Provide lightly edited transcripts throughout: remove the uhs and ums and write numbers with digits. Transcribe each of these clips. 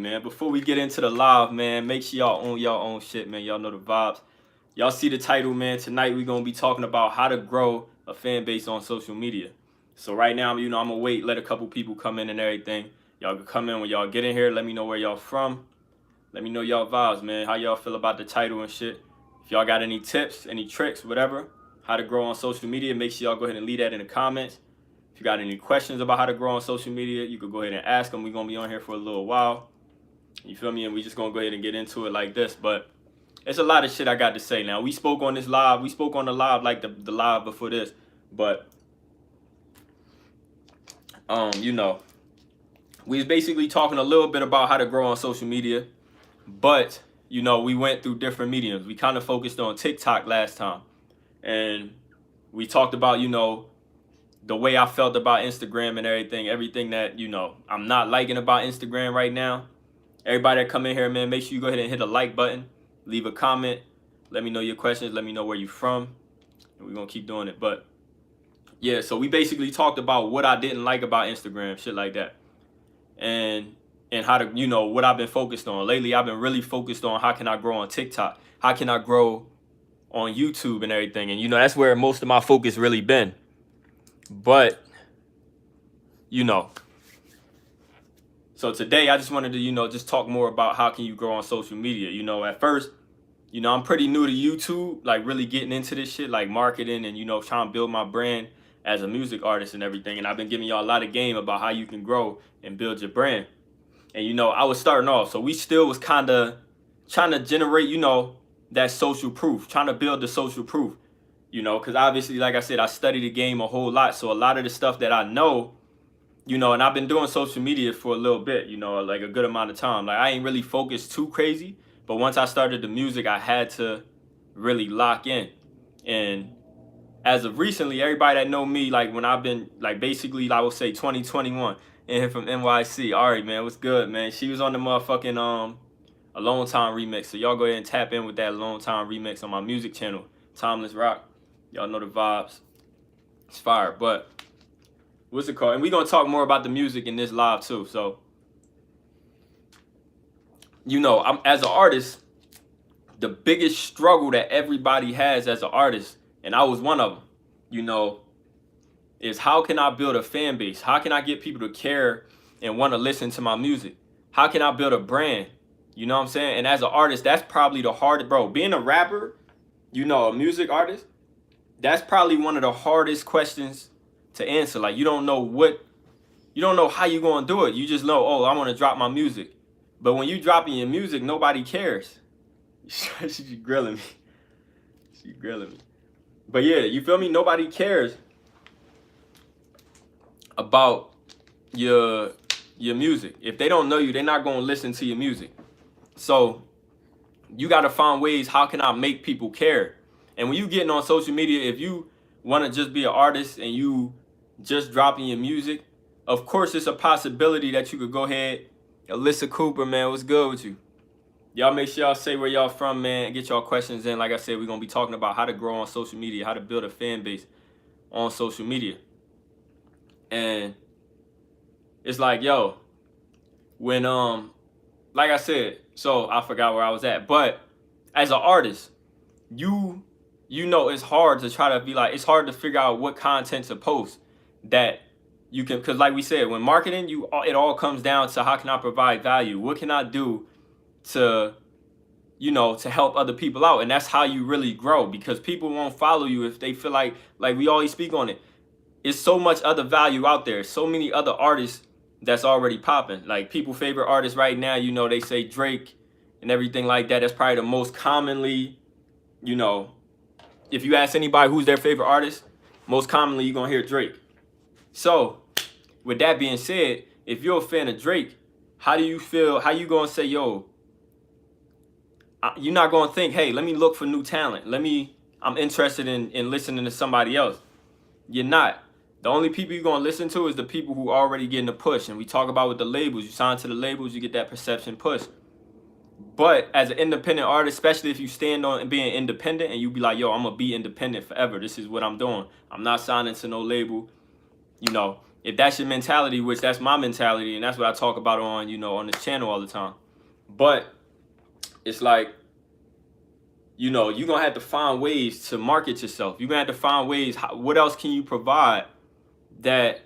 man. Before we get into the live, man, make sure y'all own y'all own shit, man. Y'all know the vibes. Y'all see the title, man. Tonight we're gonna be talking about how to grow a fan base on social media. So right now, I'm gonna wait, let a couple people come in and everything. Y'all can come in when y'all get in here. Let me know where y'all from. Let me know y'all vibes, man. How y'all feel about the title and shit. If y'all got any tips, any tricks, whatever, how to grow on social media, make sure y'all go ahead and leave that in the comments. If you got any questions about how to grow on social media, you could go ahead and ask them. We're going to be on here for a little while. You feel me? And we just going to go ahead and get into it like this. But it's a lot of shit I got to say now. We spoke on this live. We spoke on the live like the live before this. But, we was basically talking a little bit about how to grow on social media. But, we went through different mediums. We kind of focused on TikTok last time. And we talked about, the way I felt about Instagram and everything that, I'm not liking about Instagram right now. Everybody that come in here, man, make sure you go ahead and hit the like button, leave a comment, let me know your questions, let me know where you're from, and we're going to keep doing it. But, yeah, so we basically talked about what I didn't like about Instagram, shit like that, and how to, what I've been focused on. Lately, I've been really focused on how can I grow on TikTok, how can I grow on YouTube and everything, and, that's where most of my focus really been. But, so today I just wanted to, just talk more about how can you grow on social media. At first, I'm pretty new to YouTube, like really getting into this shit, like marketing and, trying to build my brand as a music artist and everything. And I've been giving y'all a lot of game about how you can grow and build your brand. And, I was starting off, so we still was kind of trying to generate, that social proof, trying to build the social proof. Because obviously, like I said, I study the game a whole lot. So a lot of the stuff that I know, and I've been doing social media for a little bit, like a good amount of time. Like I ain't really focused too crazy. But once I started the music, I had to really lock in. And as of recently, everybody that know me, like when I've been, like basically, I would say 2021, and here from NYC. Ari, man, what's good, man? She was on the motherfucking Alone Time remix. So y'all go ahead and tap in with that Alone Time remix on my music channel, TimelessRoc. Y'all know the vibes. It's fire. But what's it called? And we're going to talk more about the music in this live too. So, I'm as an artist, the biggest struggle that everybody has as an artist, and I was one of them, is how can I build a fan base? How can I get people to care and want to listen to my music? How can I build a brand? You know what I'm saying? And as an artist, that's probably the hardest, bro. Being a rapper, a music artist, that's probably one of the hardest questions to answer. Like you don't know how you're going to do it. You just know, oh, I want to drop my music. But when you dropping your music, nobody cares. She's grilling me. She's grilling me. But yeah, you feel me? Nobody cares about your music. If they don't know you, they're not going to listen to your music. So you got to find ways, how can I make people care? And when you getting on social media, if you want to just be an artist and you just dropping your music, of course, it's a possibility that you could go ahead. Alyssa Cooper, man, what's good with you? Y'all make sure y'all say where y'all from, man, and get y'all questions in. Like I said, we're going to be talking about how to grow on social media, how to build a fan base on social media. And it's like, yo, when, like I said, so I forgot where I was at. But as an artist, it's hard to try to be like, it's hard to figure out what content to post that you can, because like we said, when marketing, it all comes down to how can I provide value? What can I do to, to help other people out? And that's how you really grow, because people won't follow you if they feel like we always speak on it. It's so much other value out there. So many other artists that's already popping. Like people favorite artists right now, they say Drake and everything like that. That's probably the most commonly, if you ask anybody who's their favorite artist, most commonly you're going to hear Drake. So, with that being said, if you're a fan of Drake, how do you feel? How you going to say, yo, you're not going to think, hey, let me look for new talent. I'm interested in listening to somebody else. You're not. The only people you're going to listen to is the people who are already getting a push. And we talk about with the labels. You sign to the labels, you get that perception push. But as an independent artist, especially if you stand on being independent and you be like, yo, I'm going to be independent forever. This is what I'm doing. I'm not signing to no label. if that's your mentality, which that's my mentality, and that's what I talk about on, you know, on this channel all the time. But it's like, you know, you're gonna have to find ways to market yourself. You're gonna have to find ways, what else can you provide that,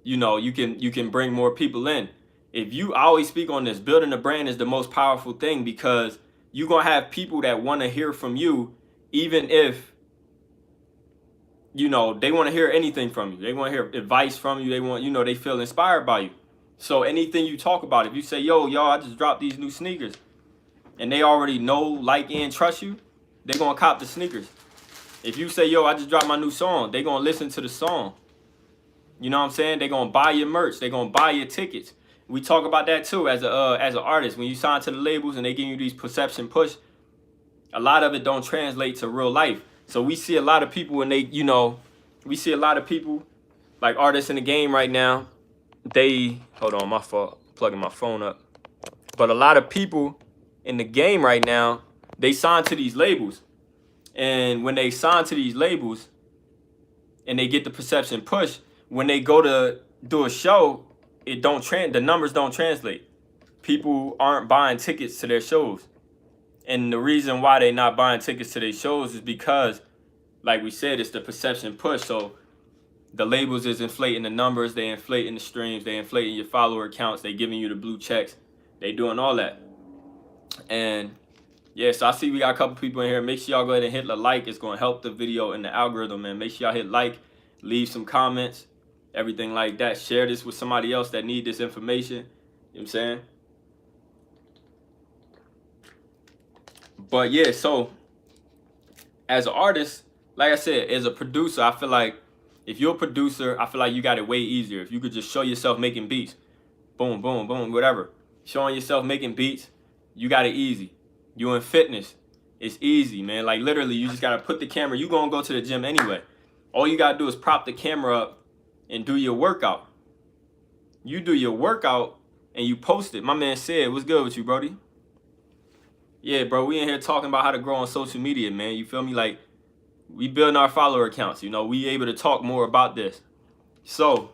you know, you can bring more people in. If you, I always speak on this, building a brand is the most powerful thing, because you're gonna have people that want to hear from you, even if, you know, they want to hear anything from you. They want to hear advice from you. They want, you know, they feel inspired by you. So anything you talk about, if you say, yo, y'all, I just dropped these new sneakers, and they already know, like, and trust you, they're gonna cop the sneakers. If you say, yo, I just dropped my new song, they're gonna listen to the song. You know what I'm saying? They're gonna buy your merch. They're gonna buy your tickets. We talk about that too as an artist. When you sign to the labels and they give you these perception push, a lot of it don't translate to real life. So we see a lot of people, and they, you know, we see a lot of people, like artists in the game right now, they, hold on, my fault, plugging my phone up. But a lot of people in the game right now, they sign to these labels. And when they sign to these labels and they get the perception push, when they go to do a show, the numbers don't translate. People aren't buying tickets to their shows. And the reason why they're not buying tickets to their shows is because, like we said, it's the perception push. So the labels is inflating the numbers, they inflating the streams, they inflating your follower accounts, they giving you the blue checks, they doing all that. And yeah, so I see we got a couple people in here. Make sure y'all go ahead and hit the like. It's going to help the video in the algorithm, man. Make sure y'all hit like, leave some comments, everything like that. Share this with somebody else that need this information. You know what I'm saying? But yeah, so as an artist, like I said, as a producer, I feel like if you're a producer, I feel like you got it way easier. If you could just show yourself making beats, boom, boom, boom, whatever. Showing yourself making beats, you got it easy. You in fitness, it's easy, man. Like literally, you just got to put the camera. You gonna go to the gym anyway. All you got to do is prop the camera up and do your workout. You do your workout and you post it. My man said, what's good with you, Brody? Yeah, bro, we in here talking about how to grow on social media, man. You feel me? Like, we building our follower accounts. You know, we able to talk more about this. So,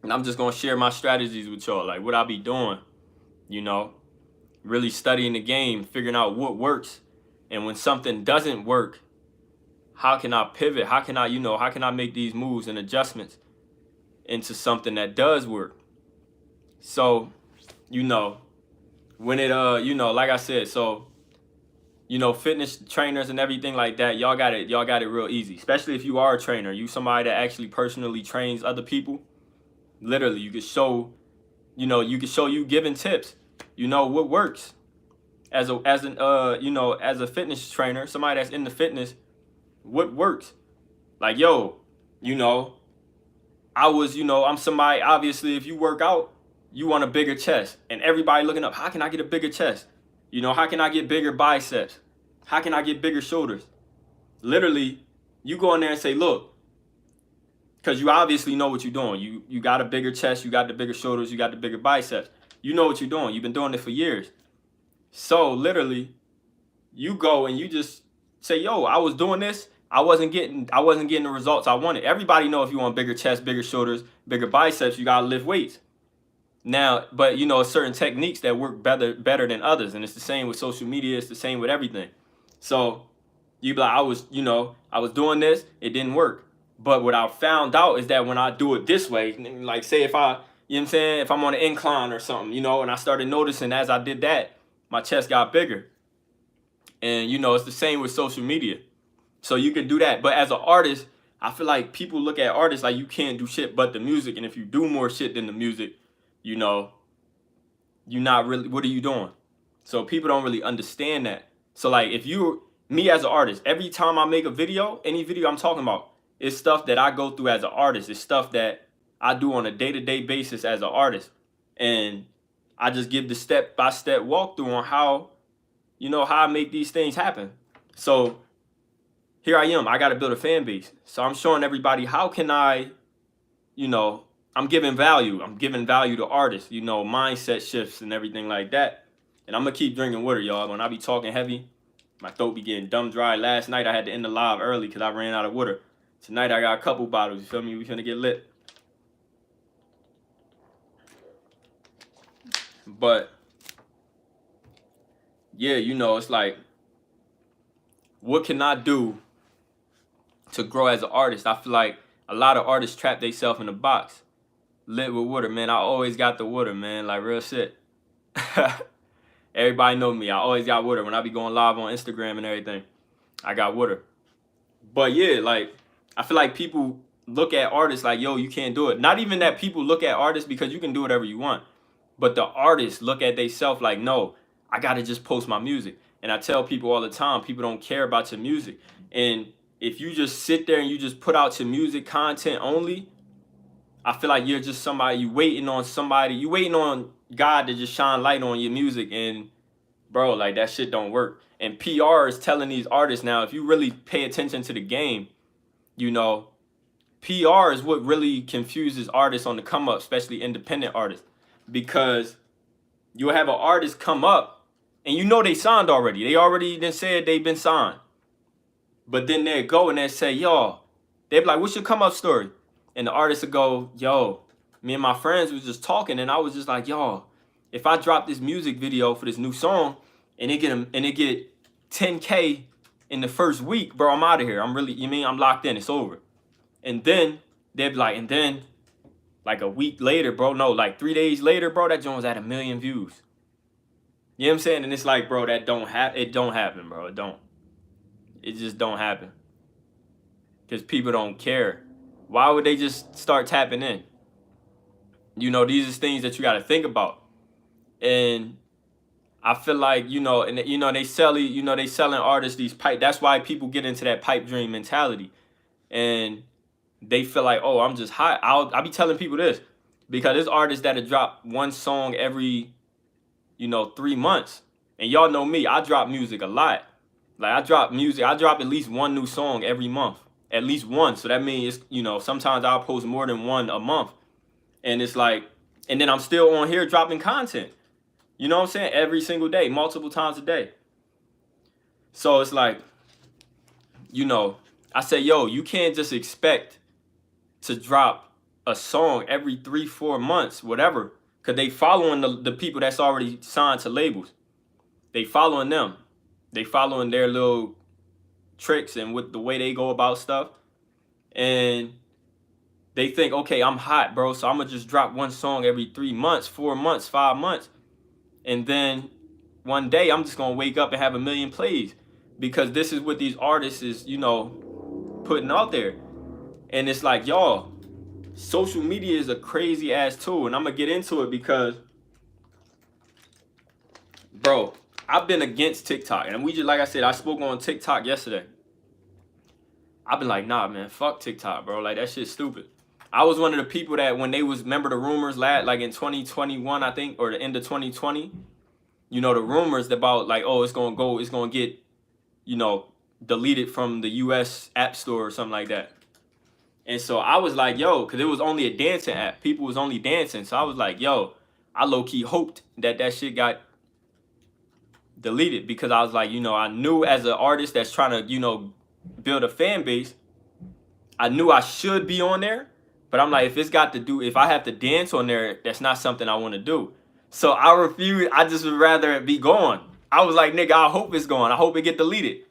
and I'm just going to share my strategies with y'all. Like, what I be doing, you know, really studying the game, figuring out what works. And when something doesn't work, how can I pivot? How can I, you know, how can I make these moves and adjustments into something that does work? So, you know, when it, you know, like I said, so, you know, fitness trainers and everything like that, y'all got it real easy. Especially if you are a trainer, you somebody that actually personally trains other people. Literally, you could show, you know, you giving tips, you know, what works. As a fitness trainer, somebody that's in the fitness, what works? Like, yo, you know, I'm somebody, obviously, if you work out, you want a bigger chest, and everybody looking up, how can I get a bigger chest? You know, how can I get bigger biceps? How can I get bigger shoulders? Literally, you go in there and say, look, because you obviously know what you're doing. You got a bigger chest, you got the bigger shoulders, you got the bigger biceps. You know what you're doing. You've been doing it for years. So literally, you go and you just say, yo, I was doing this. I wasn't getting the results I wanted. Everybody know if you want bigger chest, bigger shoulders, bigger biceps, you gotta lift weights. Now, but you know, certain techniques that work better than others. And it's the same with social media, it's the same with everything. So you be like, I was doing this, it didn't work. But what I found out is that when I do it this way, like say if I, you know what I'm saying, if I'm on an incline or something, you know, and I started noticing as I did that, my chest got bigger. And you know, it's the same with social media. So you can do that. But as an artist, I feel like people look at artists like you can't do shit but the music. And if you do more shit than the music, you know, you're not really, what are you doing? So people don't really understand that. So like me as an artist, every time I make a video, any video I'm talking about, it's stuff that I go through as an artist. It's stuff that I do on a day-to-day basis as an artist. And I just give the step-by-step walkthrough on how, you know, how I make these things happen. So here I am, I got to build a fan base. So I'm showing everybody how can I, you know, I'm giving value. I'm giving value to artists, you know, mindset shifts and everything like that. And I'm going to keep drinking water, y'all. When I be talking heavy, my throat be getting dumb dry. Last night I had to end the live early because I ran out of water. Tonight I got a couple bottles, you feel me? We finna get lit. But yeah, you know, it's like, what can I do to grow as an artist? I feel like a lot of artists trap themselves in a box. Lit with water, man. I always got the water, man. Like, real shit. Everybody know me. I always got water. When I be going live on Instagram and everything, I got water. But yeah, like, I feel like people look at artists like, yo, you can't do it. Not even that people look at artists because you can do whatever you want. But the artists look at themselves like, no, I got to just post my music. And I tell people all the time, people don't care about your music. And if you just sit there and you just put out your music content only, I feel like you're just somebody, you waiting on God to just shine light on your music. And bro, like, that shit don't work. And PR is telling these artists now, if you really pay attention to the game, you know, PR is what really confuses artists on the come up, especially independent artists. Because you'll have an artist come up and you know they signed already. They already then said they've been signed. But then they go and they say, yo, they be like, what's your come up story? And the artist will go, yo, me and my friends was just talking and I was just like, yo, if I drop this music video for this new song and it get 10K in the first week, bro, I'm out of here. I'm locked in. It's over. And then they'd be like, and then like a week later, bro, no, like 3 days later, bro, that joint's at 1 million views. You know what I'm saying? And it's like, bro, it don't happen, bro. It just don't happen. Because people don't care. Why would they just start tapping in? You know, these are things that you got to think about. And I feel like, you know, and you know, they selling artists these pipe. That's why people get into that pipe dream mentality. And they feel like, oh, I'm just hot. I'll be telling people this because there's artists that have dropped one song every, 3 months. And y'all know me, I drop music a lot. Like, I drop at least one new song every month. At least one. So that means, sometimes I'll post more than one a month. And it's like, and then I'm still on here dropping content. You know what I'm saying? Every single day, multiple times a day. So it's like, I say, yo, you can't just expect to drop a song every 3-4 months, whatever. Because they following the people that's already signed to labels. They following them. They following their little tricks and with the way they go about stuff. And they think, okay, I'm hot, bro, so I'm going to just drop one song every 3 months, 4 months, 5 months. And then one day I'm just going to wake up and have 1 million plays. Because this is what these artists is, putting out there. And it's like, y'all, social media is a crazy ass tool. And I'm going to get into it because, bro, I've been against TikTok. And like I said, I spoke on TikTok yesterday. I've been like, nah, man, fuck TikTok, bro. Like, that shit's stupid. I was one of the people that when they was, remember the rumors, like in 2021, I think, or the end of 2020, the rumors about like, oh, it's going to get, deleted from the US App Store or something like that. And so I was like, yo, because it was only a dancing app. People was only dancing. So I was like, yo, I low-key hoped that shit got deleted because I was like, I knew as an artist that's trying to, build a fan base, I knew I should be on there. But I'm like, if I have to dance on there, that's not something I want to do. So I refuse. I just would rather it be gone. I was like, nigga, I hope it's gone. I hope it get deleted.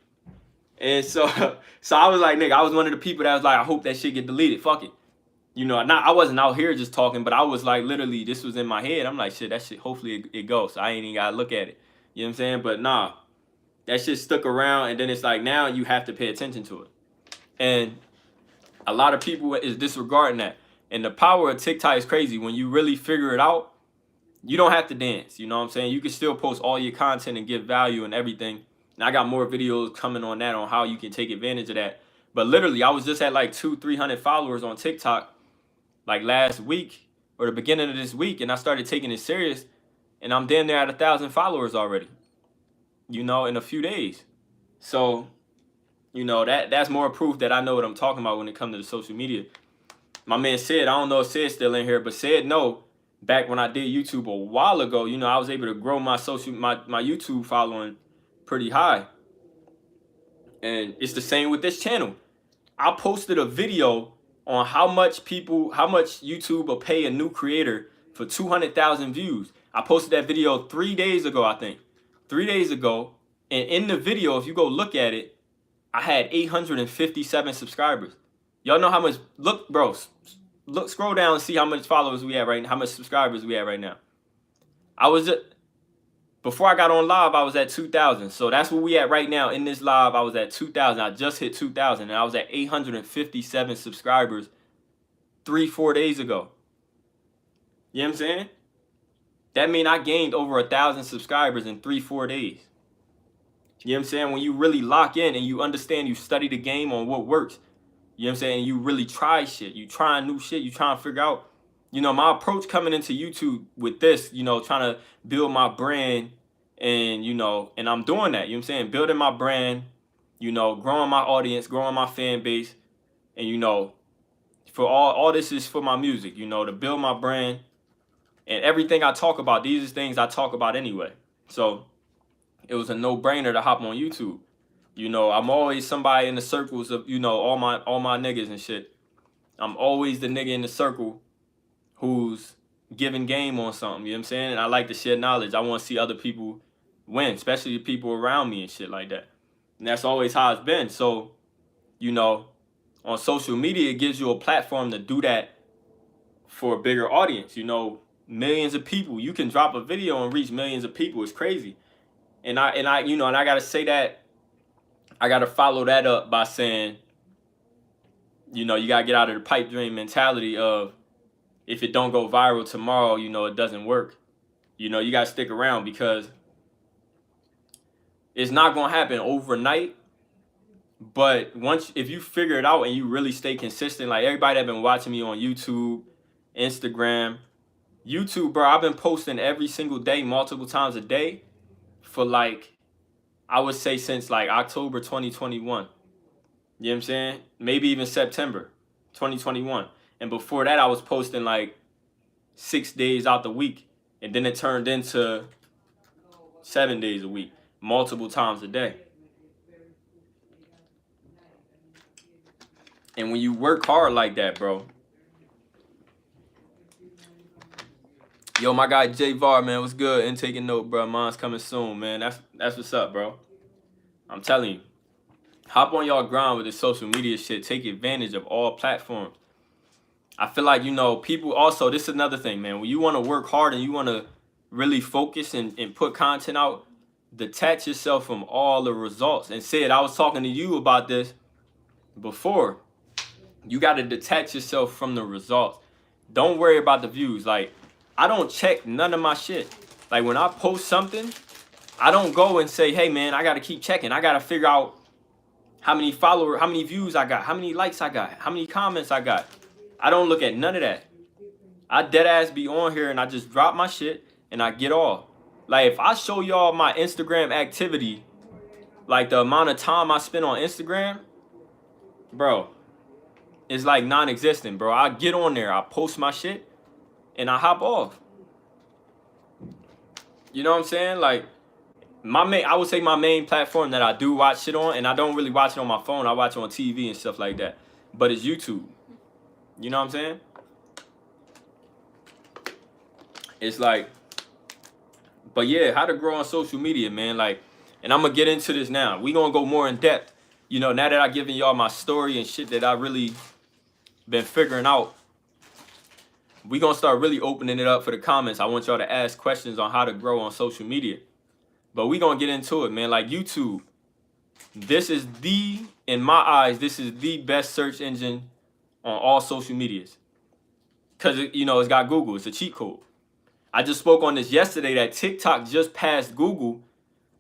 And so I was like, nigga, I was one of the people that was like, I hope that shit get deleted. Fuck it. I wasn't out here just talking, but I was like, literally, this was in my head. I'm like, shit, that shit, hopefully it goes. So I ain't even got to look at it. You know what I'm saying? But nah, that shit stuck around. And then it's like, now you have to pay attention to it. And a lot of people is disregarding that. And the power of TikTok is crazy. When you really figure it out, you don't have to dance. You know what I'm saying? You can still post all your content and give value and everything. And I got more videos coming on that, on how you can take advantage of that. But literally, I was just at like 200-300 followers on TikTok like last week or the beginning of this week. And I started taking it serious. And I'm damn near at 1,000 followers already, in a few days. So, that's more proof that I know what I'm talking about when it comes to the social media. My man Sid, I don't know if Sid's still in here, but Sid, no, back when I did YouTube a while ago, I was able to grow my YouTube following pretty high. And it's the same with this channel. I posted a video on how much YouTube will pay a new creator for 200,000 views. I posted that video 3 days ago, I think. 3 days ago. And in the video, if you go look at it, I had 857 subscribers. Y'all know how much, look, bro, look, scroll down and see how much followers we have right now, how much subscribers we have right now. Before I got on live, I was at 2,000. So that's where we at right now. In this live, I was at 2,000. I just hit 2,000 and I was at 857 subscribers 3-4 days ago. You know what I'm saying? That means I gained over 1,000 subscribers in 3-4 days. You know what I'm saying? When you really lock in and you understand, you study the game on what works. You know what I'm saying? You really try shit. You trying new shit. You trying to figure out, you know, my approach coming into YouTube with this, you know, trying to build my brand and, you know, and I'm doing that. You know what I'm saying? Building my brand, you know, growing my audience, growing my fan base. And, you know, for all this is for my music, you know, to build my brand. And everything I talk about, these are things I talk about anyway. So it was a no-brainer to hop on YouTube. You know, I'm always somebody in the circles of, you know, all my niggas and shit. I'm always the nigga in the circle who's giving game on something, you know what I'm saying? And I like to share knowledge. I want to see other people win, especially the people around me and shit like that. And that's always how it's been. So, you know, on social media, it gives you a platform to do that for a bigger audience. You know, millions of people. You can drop a video and reach millions of people. It's crazy. And I you know, and I gotta say that, I gotta follow that up by saying, you know, you gotta get out of the pipe dream mentality of, if it don't go viral tomorrow, you know, it doesn't work. You know, you gotta stick around because it's not gonna happen overnight. But if you figure it out and you really stay consistent, like everybody that been watching me on YouTube, Instagram, YouTube, bro, I've been posting every single day, multiple times a day for like, I would say since like October 2021. You know what I'm saying? Maybe even September 2021. And before that, I was posting like 6 days out the week. And then it turned into 7 days a week, multiple times a day. And when you work hard like that, bro. Yo, my guy J Var, man, what's good? And taking note, bro. Mine's coming soon, man. That's what's up, bro. I'm telling you. Hop on y'all grind with this social media shit. Take advantage of all platforms. I feel like, you know, people also, this is another thing, man. When you want to work hard and you want to really focus and put content out, detach yourself from all the results. And Sid, I was talking to you about this before. You got to detach yourself from the results. Don't worry about the views. Like, I don't check none of my shit. Like, when I post something, I don't go and say, hey, man, I got to keep checking. I got to figure out how many followers, how many views I got, how many likes I got, how many comments I got. I don't look at none of that. I dead ass be on here and I just drop my shit and I get off. Like, if I show y'all my Instagram activity, like the amount of time I spend on Instagram, bro, it's like non-existent, bro. I get on there, I post my shit, and I hop off. You know what I'm saying? Like, I would say my main platform that I do watch shit on, and I don't really watch it on my phone. I watch it on TV and stuff like that. But it's YouTube. You know what I'm saying? It's like, but yeah, how to grow on social media, man. Like, and I'm going to get into this now. We going to go more in depth. You know, now that I've given y'all my story and shit that I really been figuring out, we going to start really opening it up for the comments. I want y'all to ask questions on how to grow on social media. But we going to get into it, man. Like, YouTube, this is in my eyes, this is the best search engine on all social medias. Because, you know, it's got Google. It's a cheat code. I just spoke on this yesterday that TikTok just passed Google.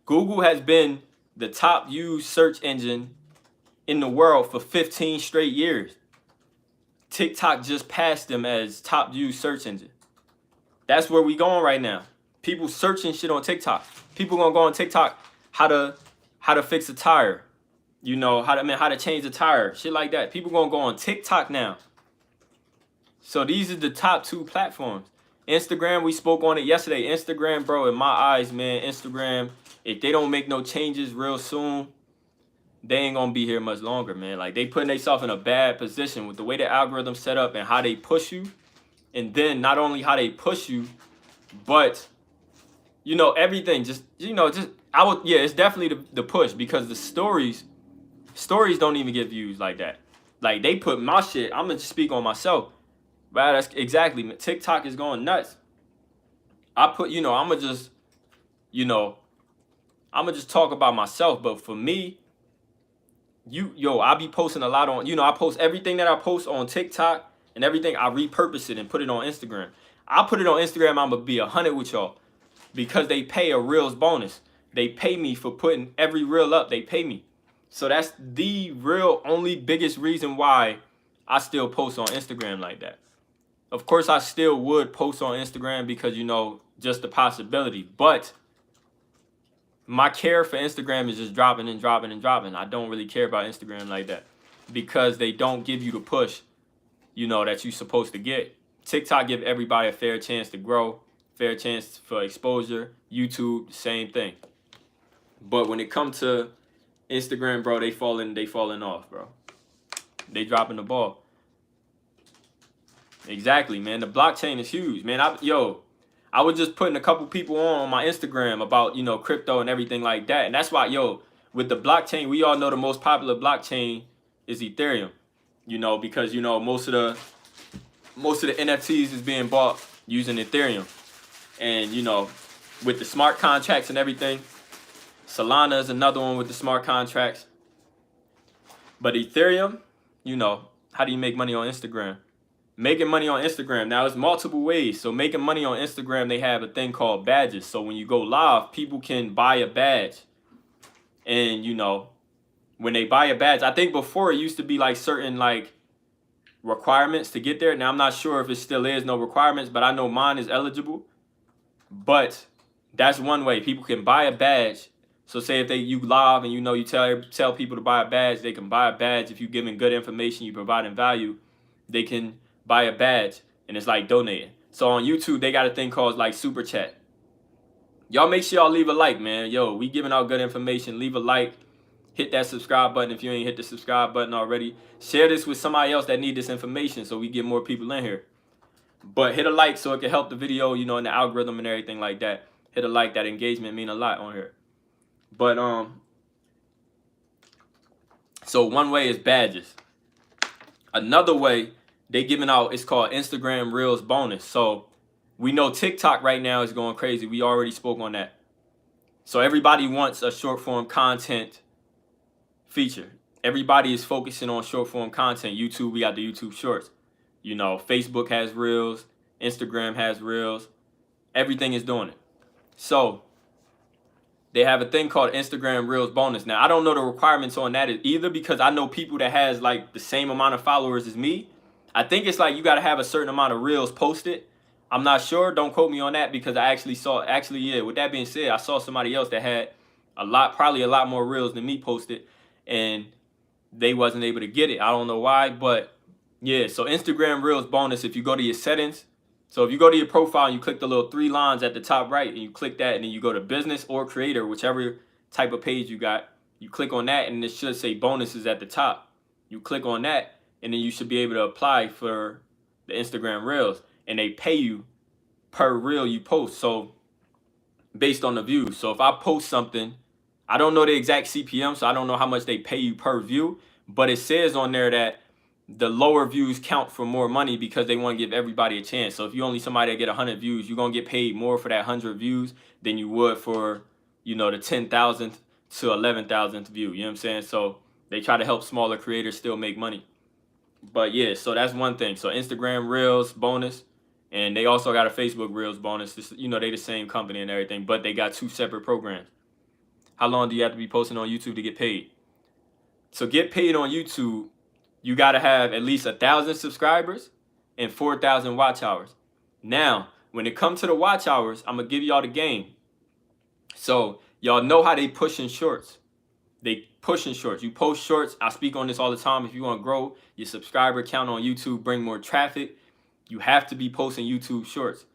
Google has been the top used search engine in the world for 15 straight years. TikTok just passed them as top used search engine. That's where we going right now. People searching shit on TikTok. People gonna go on TikTok how to fix a tire. You know, how to change the tire. Shit like that. People gonna go on TikTok now. So these are the top two platforms. Instagram, we spoke on it yesterday. Instagram, bro, in my eyes, man, Instagram, if they don't make no changes real soon, they ain't gonna be here much longer, man. Like, they putting themselves in a bad position with the way the algorithm's set up and how they push you. And then not only how they push you, but you know, everything. Just, you know, just I would, yeah, it's definitely the push, because the stories don't even get views like that. Like, they put my shit. I'm gonna speak on myself. Right, that's exactly. TikTok is going nuts. I put, you know, you know, I'm gonna just talk about myself. But for me, I be posting a lot on, you know, I post everything that I post on TikTok, and everything I repurpose it and put it on Instagram. I put it on Instagram. I'm gonna be 100 with y'all, because they pay a Reels bonus. They pay me for putting every reel up. They pay me. So that's the real only biggest reason why I still post on Instagram like that. Of course, I still would post on Instagram because, you know, just the possibility. But my care for Instagram is just dropping and dropping and dropping. I don't really care about Instagram like that, because they don't give you the push, you know, that you're supposed to get. TikTok give everybody a fair chance to grow, fair chance for exposure. YouTube, same thing. But when it comes to Instagram, bro, they falling off, bro. They dropping the ball. Exactly, man. The blockchain is huge, man. I was just putting a couple people on my Instagram about, you know, crypto and everything like that. And that's why, with the blockchain, we all know the most popular blockchain is Ethereum. You know, because, you know, most of the NFTs is being bought using Ethereum. And, you know, with the smart contracts and everything, Solana is another one with the smart contracts. But Ethereum, you know, how do you make money on Instagram? Making money on Instagram. Now, there's multiple ways. So making money on Instagram, they have a thing called badges. So when you go live, people can buy a badge. And, you know, when they buy a badge, I think before it used to be like certain like requirements to get there. Now, I'm not sure if it still is no requirements, but I know mine is eligible. But that's one way. People can buy a badge. So say if you live and, you know, you tell people to buy a badge, they can buy a badge. If you're giving good information, you providing value, they can buy a badge, and it's like donating. So on YouTube, they got a thing called like super chat. Y'all make sure y'all leave a like, man. We giving out good information. Leave a like. Hit that subscribe button if you ain't hit the subscribe button already. Share this with somebody else that need this information so we get more people in here. But hit a like so it can help the video, you know, in the algorithm and everything like that. Hit a like. That engagement mean a lot on here. But so one way is badges. Another way, they giving out, it's called Instagram Reels bonus. So we know TikTok right now is going crazy. We already spoke on that. So everybody wants a short form content feature. Everybody is focusing on short form content. YouTube, we got the YouTube Shorts. You know, Facebook has Reels. Instagram has Reels. Everything is doing it. So they have a thing called Instagram Reels bonus. Now, I don't know the requirements on that either, because I know people that has like the same amount of followers as me. I think it's like you got to have a certain amount of Reels posted. I'm not sure. Don't quote me on that, because I yeah, with that being said, I saw somebody else that had probably a lot more Reels than me posted, and they wasn't able to get it. I don't know why, but yeah, so Instagram Reels bonus, if you go to your settings, so if you go to your profile and you click the little 3 lines at the top right, and you click that, and then you go to business or creator, whichever type of page you got, you click on that, and it should say bonuses at the top. You click on that, and then you should be able to apply for the Instagram Reels, and they pay you per reel you post. So based on the views. So if I post something, I don't know the exact CPM, so I don't know how much they pay you per view, but it says on there that the lower views count for more money, because they want to give everybody a chance. So if you only somebody that get 100 views, you're going to get paid more for that 100 views than you would for, you know, the 10,000th to 11,000th view. You know what I'm saying? So they try to help smaller creators still make money. But yeah, so that's one thing. So Instagram Reels bonus, and they also got a Facebook Reels bonus. This, you know, they the same company and everything, but they got 2 separate programs. How long do you have to be posting on YouTube to get paid? So get paid on YouTube, you got to have at least 1,000 subscribers and 4,000 watch hours. Now, when it comes to the watch hours, I'm going to give y'all the game. So y'all know how they pushing shorts. They pushing shorts. You post shorts. I speak on this all the time. If you want to grow your subscriber count on YouTube, bring more traffic, you have to be posting YouTube shorts.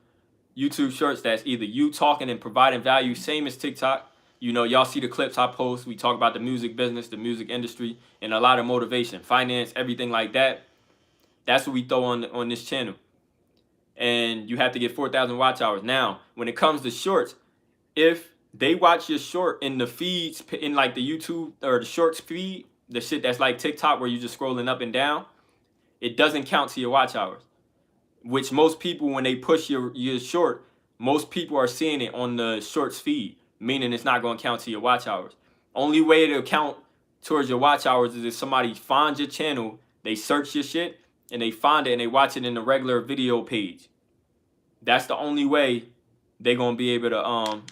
YouTube shorts, that's either you talking and providing value, same as TikTok. You know, y'all see the clips I post. We talk about the music business, the music industry, and a lot of motivation, finance, everything like that. That's what we throw on this channel. And you have to get 4,000 watch hours. Now, when it comes to shorts, if they watch your short in the feeds, in like the YouTube or the shorts feed, the shit that's like TikTok where you're just scrolling up and down, it doesn't count to your watch hours. Which most people, when they push your short, most people are seeing it on the shorts feed, meaning it's not going to count to your watch hours. Only way to count towards your watch hours is if somebody finds your channel, they search your shit, and they find it and they watch it in the regular video page. That's the only way they're going to be able to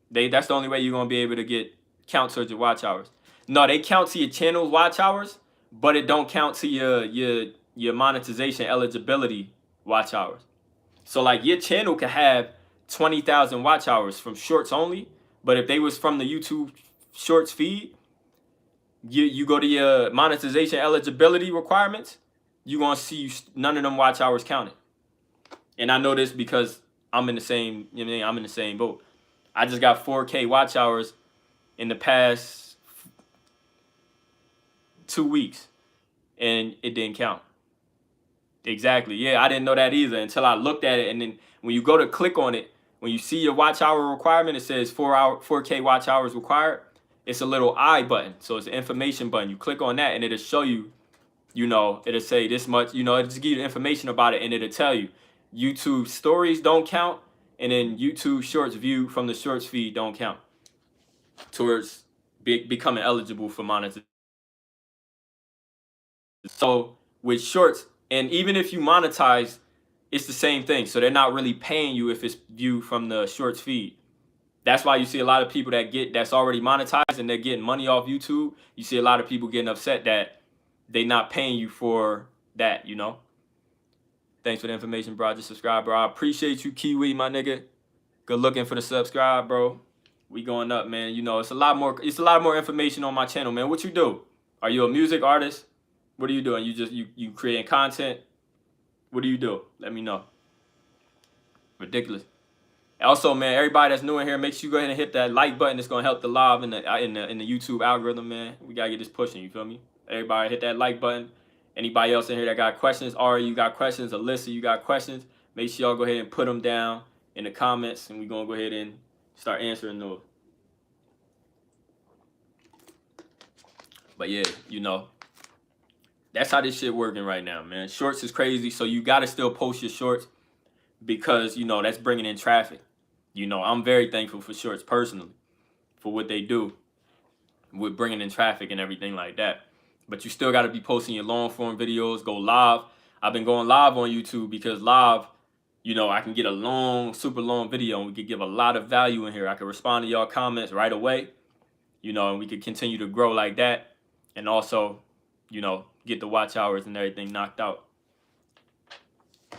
that's the only way you're gonna be able to get count towards your watch hours. No, they count to your channel's watch hours, but it don't count to your monetization eligibility watch hours. So like your channel could have 20,000 watch hours from shorts only, but if they was from the YouTube shorts feed, you go to your monetization eligibility requirements, you're gonna see none of them watch hours counted. And I know this because I'm in the same, you know what I mean? I'm in the same boat. I just got 4K watch hours in the past 2 weeks, and it didn't count. Exactly. Yeah, I didn't know that either until I looked at it. And then when you go to click on it, when you see your watch hour requirement, it says 4K watch hours required. It's a little I button. So it's an information button. You click on that and it'll show you, you know, it'll say this much, you know, it'll just give you the information about it, and it'll tell you YouTube stories don't count. And then YouTube shorts viewed from the shorts feed don't count towards becoming eligible for monetization. So with shorts, and even if you monetize, it's the same thing. So they're not really paying you if it's viewed from the shorts feed. That's why you see a lot of people that's already monetized and they're getting money off YouTube. You see a lot of people getting upset that they're not paying you for that, you know? Thanks for the information, bro. Just subscribe, bro. I appreciate you, Kiwi, my nigga. Good looking for the subscribe, bro. We going up, man. You know, it's a lot more information on my channel, man. What you do? Are you a music artist? What are you doing? You creating content? What do you do? Let me know. Ridiculous. Also, man, everybody that's new in here, make sure you go ahead and hit that like button. It's gonna help the live in the YouTube algorithm, man. We gotta get this pushing. You feel me? Everybody hit that like button. Anybody else in here that got questions? Ari, you got questions? Alyssa, you got questions? Make sure y'all go ahead and put them down in the comments, and we're gonna go ahead and start answering those. But yeah, you know, that's how this shit working right now, man. Shorts is crazy, so you gotta still post your shorts because, you know, that's bringing in traffic. You know, I'm very thankful for shorts personally for what they do with bringing in traffic and everything like that. But you still got to be posting your long form videos, go live. I've been going live on YouTube because live, you know, I can get a long, super long video and we could give a lot of value in here. I can respond to y'all comments right away, you know, and we could continue to grow like that. And also, you know, get the watch hours and everything knocked out.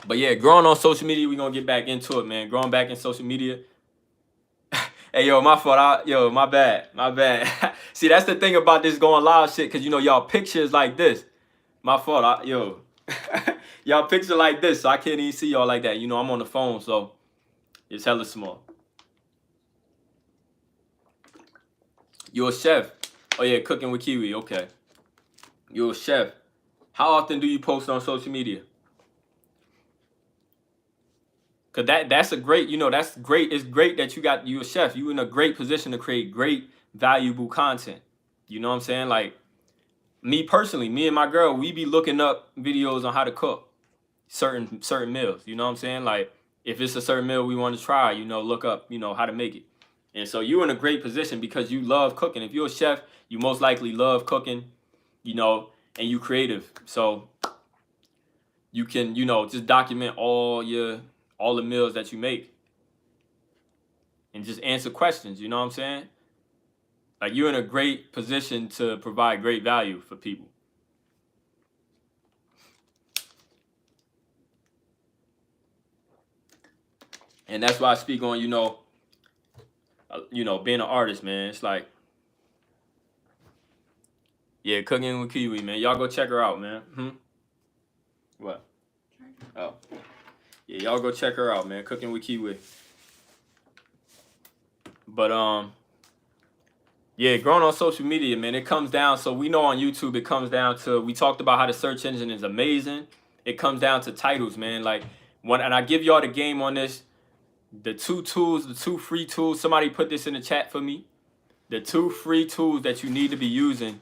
But yeah, growing on social media, we're going to get back into it, man. Growing back in social media. Hey, yo, my fault. My bad. My bad. See, that's the thing about this going live shit, because, you know, y'all pictures like this. My fault. Y'all picture like this, so I can't even see y'all like that. You know, I'm on the phone, so it's hella small. You're a chef. Oh, yeah, cooking with Kiwi. Okay. You're a chef. How often do you post on social media? Cause that's a great, you know, that's great. It's great that you a chef. You in a great position to create great, valuable content. You know what I'm saying? Like me personally, me and my girl, we be looking up videos on how to cook certain meals. You know what I'm saying? Like if it's a certain meal we want to try, you know, look up, you know, how to make it. And so you're in a great position because you love cooking. If you're a chef, you most likely love cooking, you know, and you creative. So you can, you know, just document all the meals that you make and just answer questions, you know what I'm saying? Like you're in a great position to provide great value for people. And that's why I speak on, you know, being an artist, man. It's like, yeah, cooking with Kiwi, man. Y'all go check her out, man. What? Oh. Yeah, y'all go check her out, man. Cooking with Kiwi. But yeah, growing on social media, man, it comes down. So we know on YouTube, it comes down to, we talked about how the search engine is amazing. It comes down to titles, man. Like and I give y'all the game on this. The two free tools, somebody put this in the chat for me. The 2 free tools that you need to be using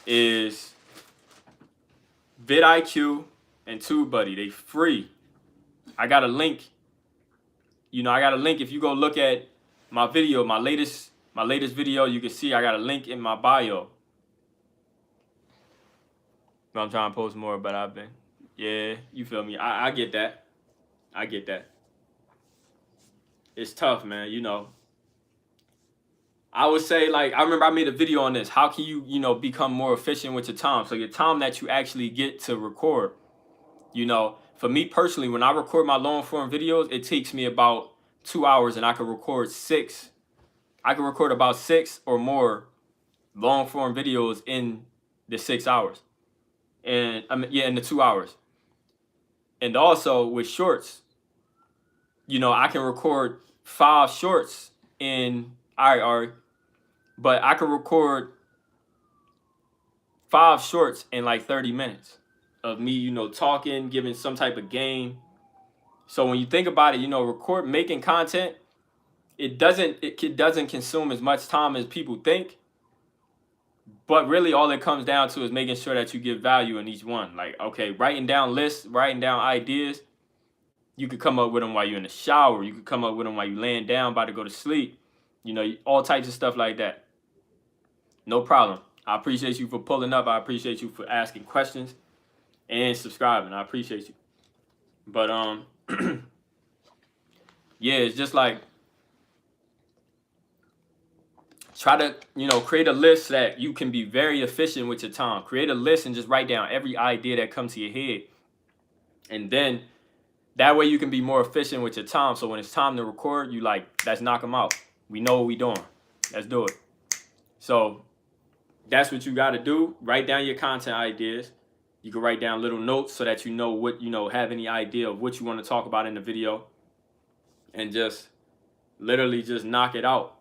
is vidIQ and TubeBuddy. They free. I got a link. I got a link. If you go look at my video, my latest video, you can see I got a link in my bio. I'm trying to post more, but I've been, yeah, you feel me? I get that. I get that. It's tough, man. I would say, like, I remember I made a video on this. How can you, become more efficient with your time? So your time that you actually get to record, for me personally, when I record my long form videos, it takes me about 2 hours, and I can record 6. I can record about 6 or more long form videos in the 6 hours. And in the 2 hours. And also with shorts, I can record 5 shorts in, all right, Ari, but I can record 5 shorts in like 30 minutes of me, talking, giving some type of game. So when you think about it, making content, it doesn't consume as much time as people think. But really all it comes down to is making sure that you give value in each one. Like, okay, writing down lists, writing down ideas. You could come up with them while you're in the shower. You could come up with them while you're laying down, about to go to sleep. All types of stuff like that. No problem. I appreciate you for pulling up. I appreciate you for asking questions and subscribing. I appreciate you. But, yeah, it's just like, try to, create a list that you can be very efficient with your time. Create a list and just write down every idea that comes to your head. And then that way you can be more efficient with your time. So when it's time to record, you like, let's knock them out. We know what we doing. Let's do it. So that's what you got to do. Write down your content ideas. You can write down little notes so that you know what, have any idea of what you want to talk about in the video. And just literally just knock it out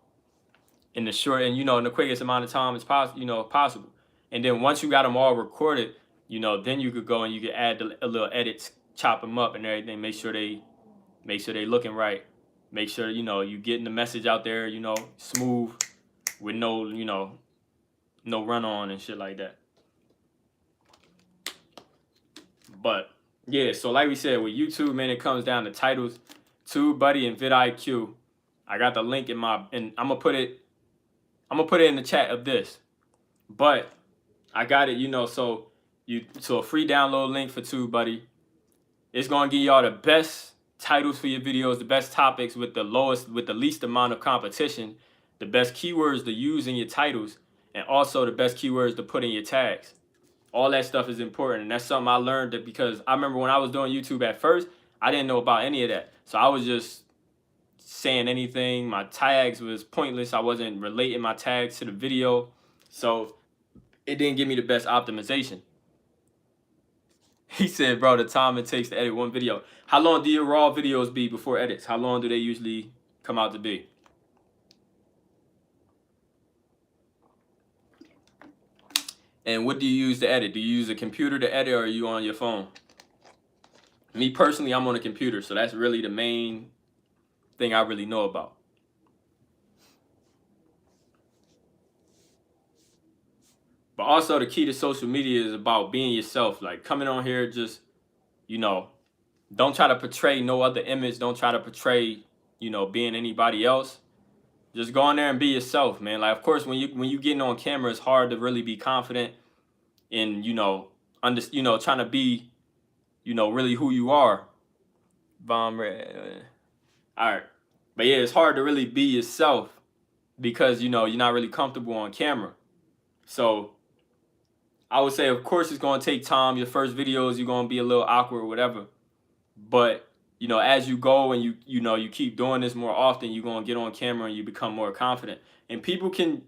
in the short and in the quickest amount of time as possible. And then once you got them all recorded, then you could go and you could add a little edits, chop them up and everything. Make sure they looking right. Make sure you getting the message out there, smooth, with no no run on and shit like that. But yeah, so like we said, with YouTube, man, it comes down to titles, TubeBuddy and vidIQ. I got the link and I'm gonna put it in the chat of this. But I got it, so a free download link for TubeBuddy. It's gonna give y'all the best titles for your videos, the best topics with the least amount of competition, the best keywords to use in your titles, and also the best keywords to put in your tags. All that stuff is important, and that's something I learned because I remember when I was doing YouTube at first, I didn't know about any of that. So I was just saying anything. My tags was pointless. I wasn't relating my tags to the video. So it didn't give me the best optimization. He said, bro, the time it takes to edit one video. How long do your raw videos be before edits? How long do they usually come out to be? And what do you use to edit? Do you use a computer to edit, or are you on your phone? Me personally, I'm on a computer, so that's really the main thing I really know about. But also the key to social media is about being yourself. Like coming on here, just, don't try to portray no other image. Don't try to portray, being anybody else. Just go on there and be yourself, man. Like, of course, when you getting on camera, it's hard to really be confident in, trying to be, really who you are. All right. But yeah, it's hard to really be yourself because, you're not really comfortable on camera. So I would say, of course, it's going to take time. Your first videos, you're going to be a little awkward or whatever. But, as you go and you keep doing this more often, you're going to get on camera and you become more confident. And people can,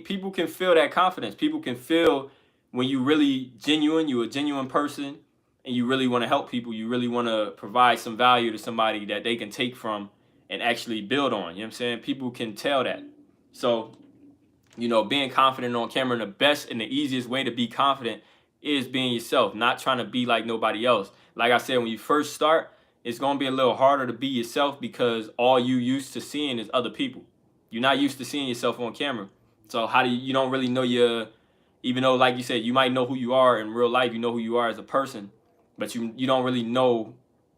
people can feel that confidence. People can feel when you really genuine, you're a genuine person and you really want to help people. You really want to provide some value to somebody that they can take from and actually build on. You know what I'm saying? People can tell that. So, being confident on camera, and the best and the easiest way to be confident is being yourself, not trying to be like nobody else. Like I said, when you first start, it's going to be a little harder to be yourself because all you used to seeing is other people. You're not used to seeing yourself on camera. So how do you don't really know even though, like you said, you might know who you are in real life, you know who you are as a person, but you don't really know,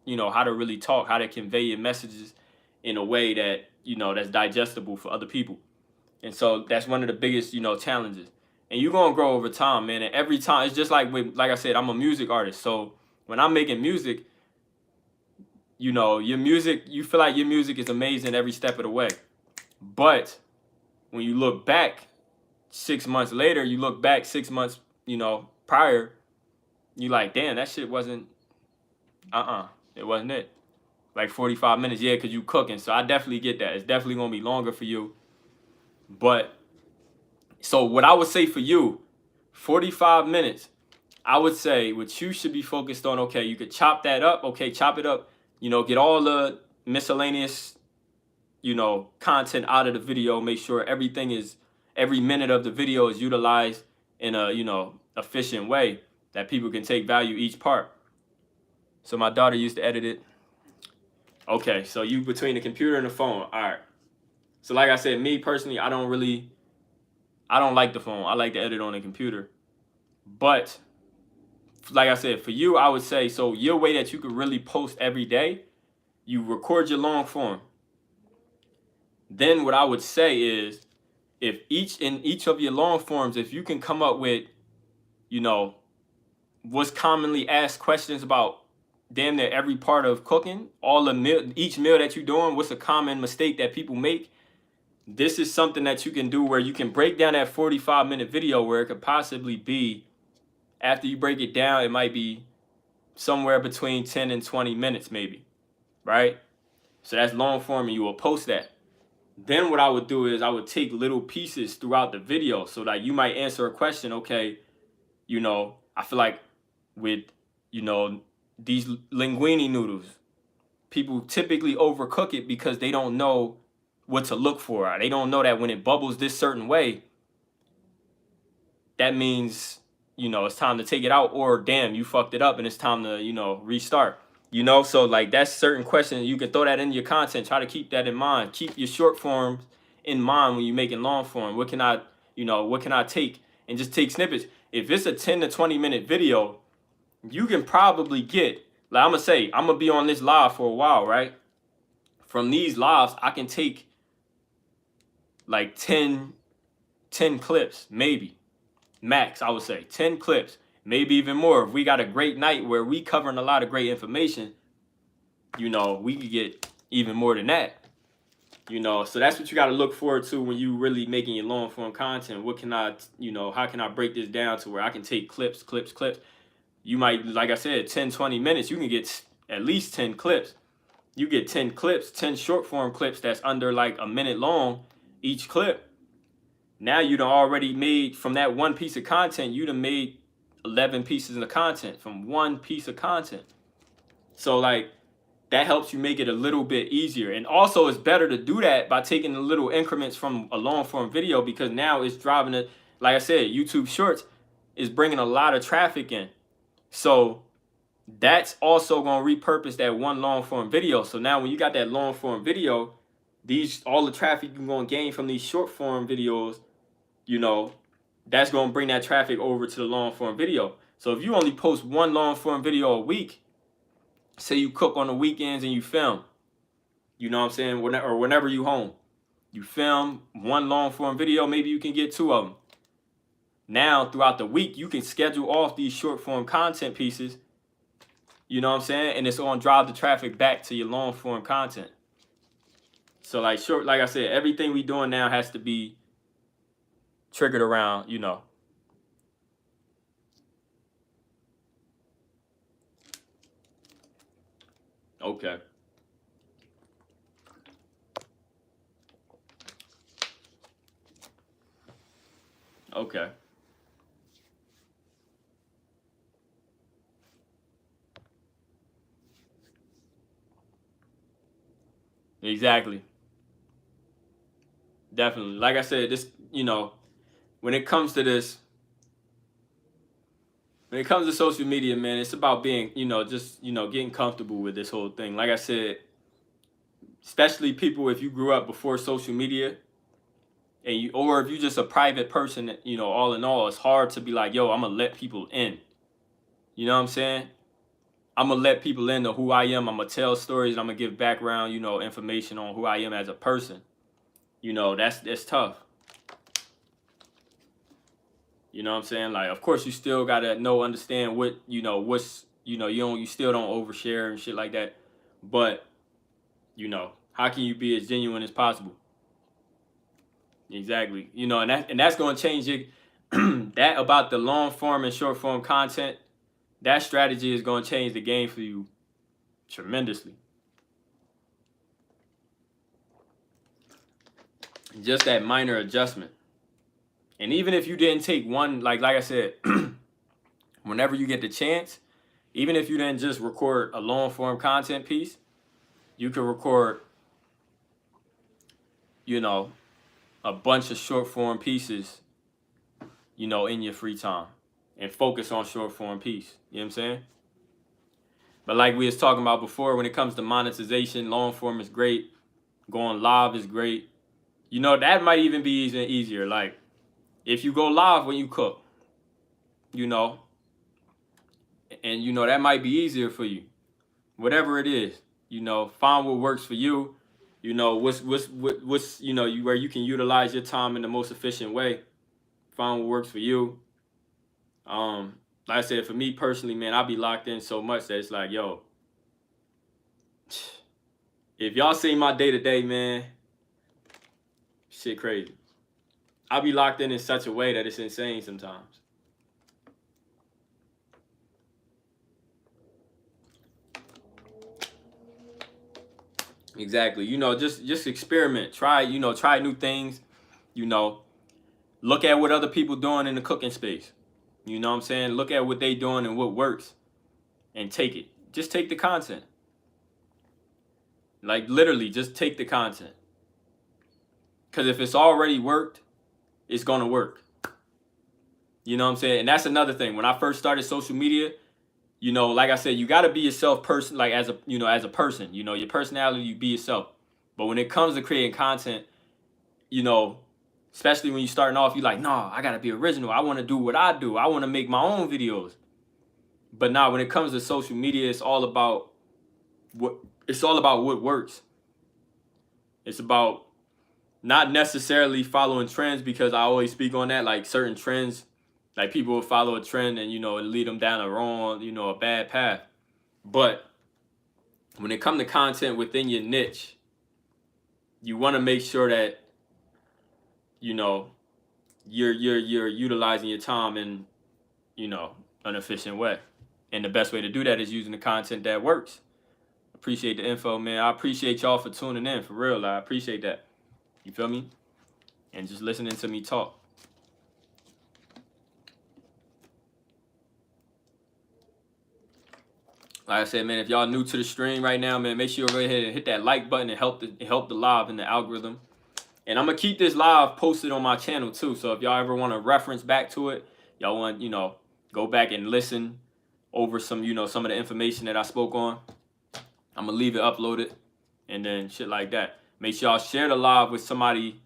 how to really talk, how to convey your messages in a way that, that's digestible for other people. And so that's one of the biggest, challenges. And you're going to grow over time, man. And every time, it's just like I said, I'm a music artist. So when I'm making music, your music, you feel like your music is amazing every step of the way. But when you look back 6 months later, you look back 6 months, prior, you like, damn, that shit wasn't, it wasn't it. Like 45 minutes, yeah, because you cooking. So I definitely get that. It's definitely going to be longer for you. But, so what I would say for you, 45 minutes, I would say what you should be focused on, okay, you could chop that up. Okay, chop it up. Get all the miscellaneous, content out of the video. Make sure every minute of the video is utilized in a, efficient way that people can take value each part. So my daughter used to edit it. Okay, so you between the computer and the phone. All right. So like I said, me personally, I don't like the phone. I like to edit on the computer. But like I said, for you, I would say, so your way that you could really post every day, you record your long form. Then what I would say is, in each of your long forms, if you can come up with, what's commonly asked questions about damn near every part of cooking, each meal that you're doing, what's a common mistake that people make? This is something that you can do where you can break down that 45-minute video where it could possibly be, after you break it down, it might be somewhere between 10 and 20 minutes maybe, right? So that's long form and you will post that. Then what I would do is I would take little pieces throughout the video so that you might answer a question. Okay, I feel like with, these linguine noodles, people typically overcook it because they don't know what to look for. They don't know that when it bubbles this certain way, that means, it's time to take it out, or damn, you fucked it up and it's time to, restart. So like that's certain questions. You can throw that in your content. Try to keep that in mind. Keep your short forms in mind when you're making long form. What can I take? And just take snippets. If it's a 10 to 20 minute video, you can probably get, like I'm going to be on this live for a while, right? From these lives, I can take like 10 clips, maybe. Max, I would say 10 clips, maybe even more. If we got a great night where we covering a lot of great information, we could get even more than that. So that's what you got to look forward to when you really making your long form content. What can I, how can I break this down to where I can take clips? You might, like I said, 10, 20 minutes, you can get at least 10 clips. You get 10 clips, 10 short form clips that's under like a minute long each clip. Now you done already made, from that one piece of content, you done made 11 pieces of content from one piece of content. So like that helps you make it a little bit easier. And also it's better to do that by taking the little increments from a long form video, because now it's driving it. Like I said, YouTube Shorts is bringing a lot of traffic in. So that's also going to repurpose that one long form video. So now when you got that long form video, all the traffic you're going to gain from these short form videos, that's going to bring that traffic over to the long form video. So if you only post one long form video a week, say you cook on the weekends and you film, you know what I'm saying, whenever you home, you film one long form video, maybe you can get 2 of them. Now throughout the week, you can schedule off these short form content pieces, you know what I'm saying, and it's going to drive the traffic back to your long form content. So like I said, everything we doing now has to be triggered around, Okay. Okay. Exactly. Definitely. Like I said, this, when it comes to this, when it comes to social media, man, it's about being, just, getting comfortable with this whole thing. Like I said, especially people, if you grew up before social media, or if you're just a private person, all in all, it's hard to be like, yo, I'm gonna let people in. You know what I'm saying? I'm gonna let people into who I am. I'm gonna tell stories. I'm gonna give background, information on who I am as a person. That's tough. You know what I'm saying? Like, of course, you still gotta understand what, you still don't overshare and shit like that. But, how can you be as genuine as possible? Exactly. And that's gonna change it. That about the long form and short form content, that strategy is gonna change the game for you tremendously. Just that minor adjustment. And even if you didn't take one, like I said, whenever you get the chance, even if you didn't just record a long form content piece, you could record, a bunch of short form pieces, in your free time and focus on short form piece. You know what I'm saying? But like we was talking about before, when it comes to monetization, long form is great. Going live is great. That might even be even easier. Like, if you go live when you cook, and that might be easier for you. Whatever it is, find what works for you. What's where you can utilize your time in the most efficient way. Find what works for you. Like I said, for me personally, man, I'll be locked in so much that it's like, yo, if y'all see my day to day, man, shit crazy. I'll be locked in such a way that it's insane sometimes. Exactly. Just experiment. Try new things. Look at what other people doing in the cooking space. You know what I'm saying? Look at what they doing and what works and take it. Just take the content. Like, literally, just take the content. Because if it's already worked, it's going to work. You know what I'm saying? And that's another thing. When I first started social media, like I said, you got to be yourself person, like as a person, your personality, you be yourself. But when it comes to creating content, especially when you're starting off, you're like, nah, I got to be original. I want to do what I do. I want to make my own videos. But now when it comes to social media, it's all about what works. It's about not necessarily following trends, because I always speak on that, like certain trends, like people will follow a trend and, it lead them down a wrong, a bad path. But when it comes to content within your niche, you want to make sure that, you're utilizing your time in, an efficient way. And the best way to do that is using the content that works. Appreciate the info, man. I appreciate y'all for tuning in, for real. I appreciate that. You feel me? And just listening to me talk. Like I said, man, if y'all new to the stream right now, man, make sure you go ahead and hit that like button and help the live in the algorithm. And I'm gonna keep this live posted on my channel too. So if y'all ever want to reference back to it, y'all want, go back and listen over some, some of the information that I spoke on, I'm gonna leave it uploaded and then shit like that. Make sure y'all share the live with somebody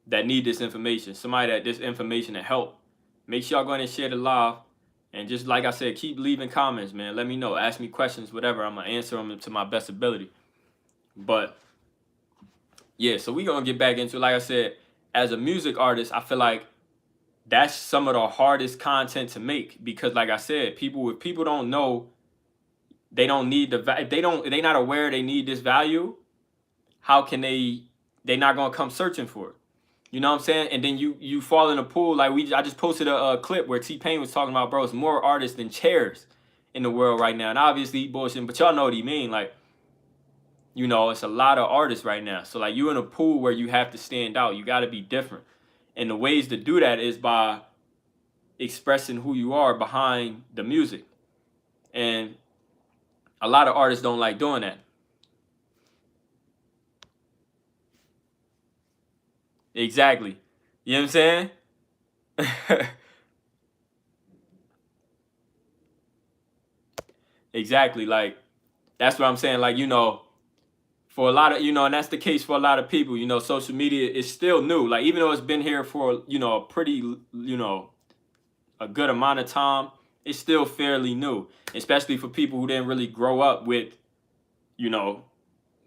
that need this information, somebody that this information to help. Make sure y'all go ahead and share the live. And just like I said, keep leaving comments, man. Let me know. Ask me questions, whatever. I'm going to answer them to my best ability. But, yeah, so we going to get back into it. Like I said, as a music artist, I feel like that's some of the hardest content to make. Because, like I said, if people don't know, they don't need if they not aware they need this value, how can they not going to come searching for it? You know what I'm saying? And then you fall in a pool. Like I just posted a clip where T-Pain was talking about, bro, it's more artists than chairs in the world right now. And obviously he bullshitting, but y'all know what he mean. Like, it's a lot of artists right now. So like, you in a pool where you have to stand out. You got to be different. And the ways to do that is by expressing who you are behind the music. And a lot of artists don't like doing that. Exactly. You know what I'm saying? Exactly. Like, that's what I'm saying. Like, you know, for a lot of, you know, and that's the case for a lot of people, you know, social media is still new. Like, even though it's been here for, you know, a pretty, you know, a good amount of time, it's still fairly new, especially for people who didn't really grow up with, you know,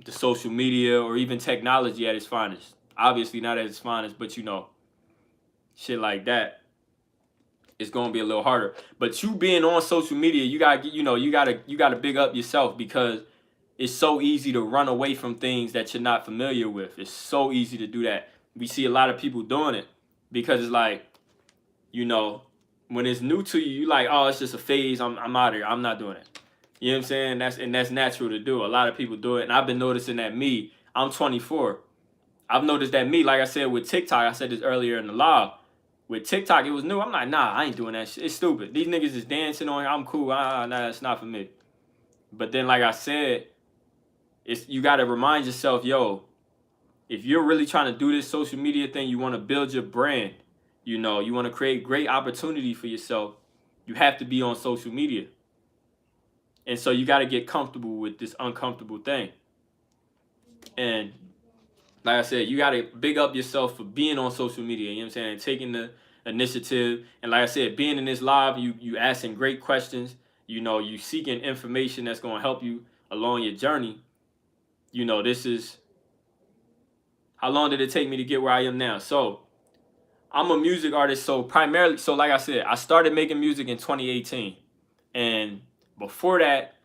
the social media or even technology at its finest. Obviously not at its finest, but you know, shit like that, it's gonna be a little harder. But you being on social media, you gotta get, you know, you gotta big up yourself, because it's so easy to run away from things that you're not familiar with. It's so easy to do that. We see a lot of people doing it because it's like, you know, when it's new to you, you like, oh, it's just a phase. I'm out of here. I'm not doing it. You know what I'm saying? That's natural to do. A lot of people do it, and I've been noticing that me. I'm 24. I've noticed that me, like I said with TikTok, I said this earlier in the live. With TikTok, it was new. I'm like, nah, I ain't doing that shit. It's stupid. These niggas is dancing on here. I'm cool. Nah, it's not for me. But then, like I said, it's, you got to remind yourself, yo, if you're really trying to do this social media thing, you want to build your brand, you know, you want to create great opportunity for yourself, you have to be on social media. And so you got to get comfortable with this uncomfortable thing. And like I said, you got to big up yourself for being on social media, you know what I'm saying, and taking the initiative. And like I said, being in this live, you asking great questions, you know, you seeking information that's going to help you along your journey. You know, this is, how long did it take me to get where I am now? So I'm a music artist. So primarily, so like I said, I started making music in 2018. And before that,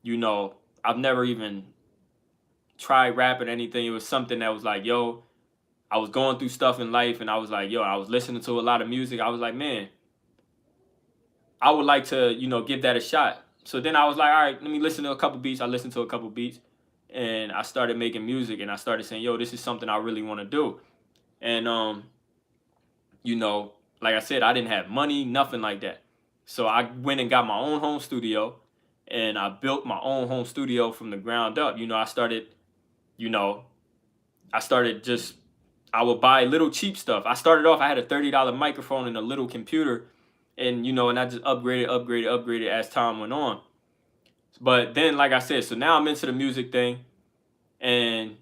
you know, I've never even tried rap or anything. It was something that was like, yo, I was going through stuff in life, and I was like, yo, I was listening to a lot of music. I was like, man, I would like to, you know, give that a shot. So then I was like, all right, let me listen to a couple beats. I listened to a couple beats, and I started making music, and I started saying, yo, this is something I really want to do. And you know, like I said, I didn't have money, nothing like that. So I went and got my own home studio, and I built my own home studio from the ground up. You know, you know, I started just, I would buy little cheap stuff. I started off, I had a $30 microphone and a little computer, and, you know, and I just upgraded as time went on. But then, like I said, so now I'm into the music thing, and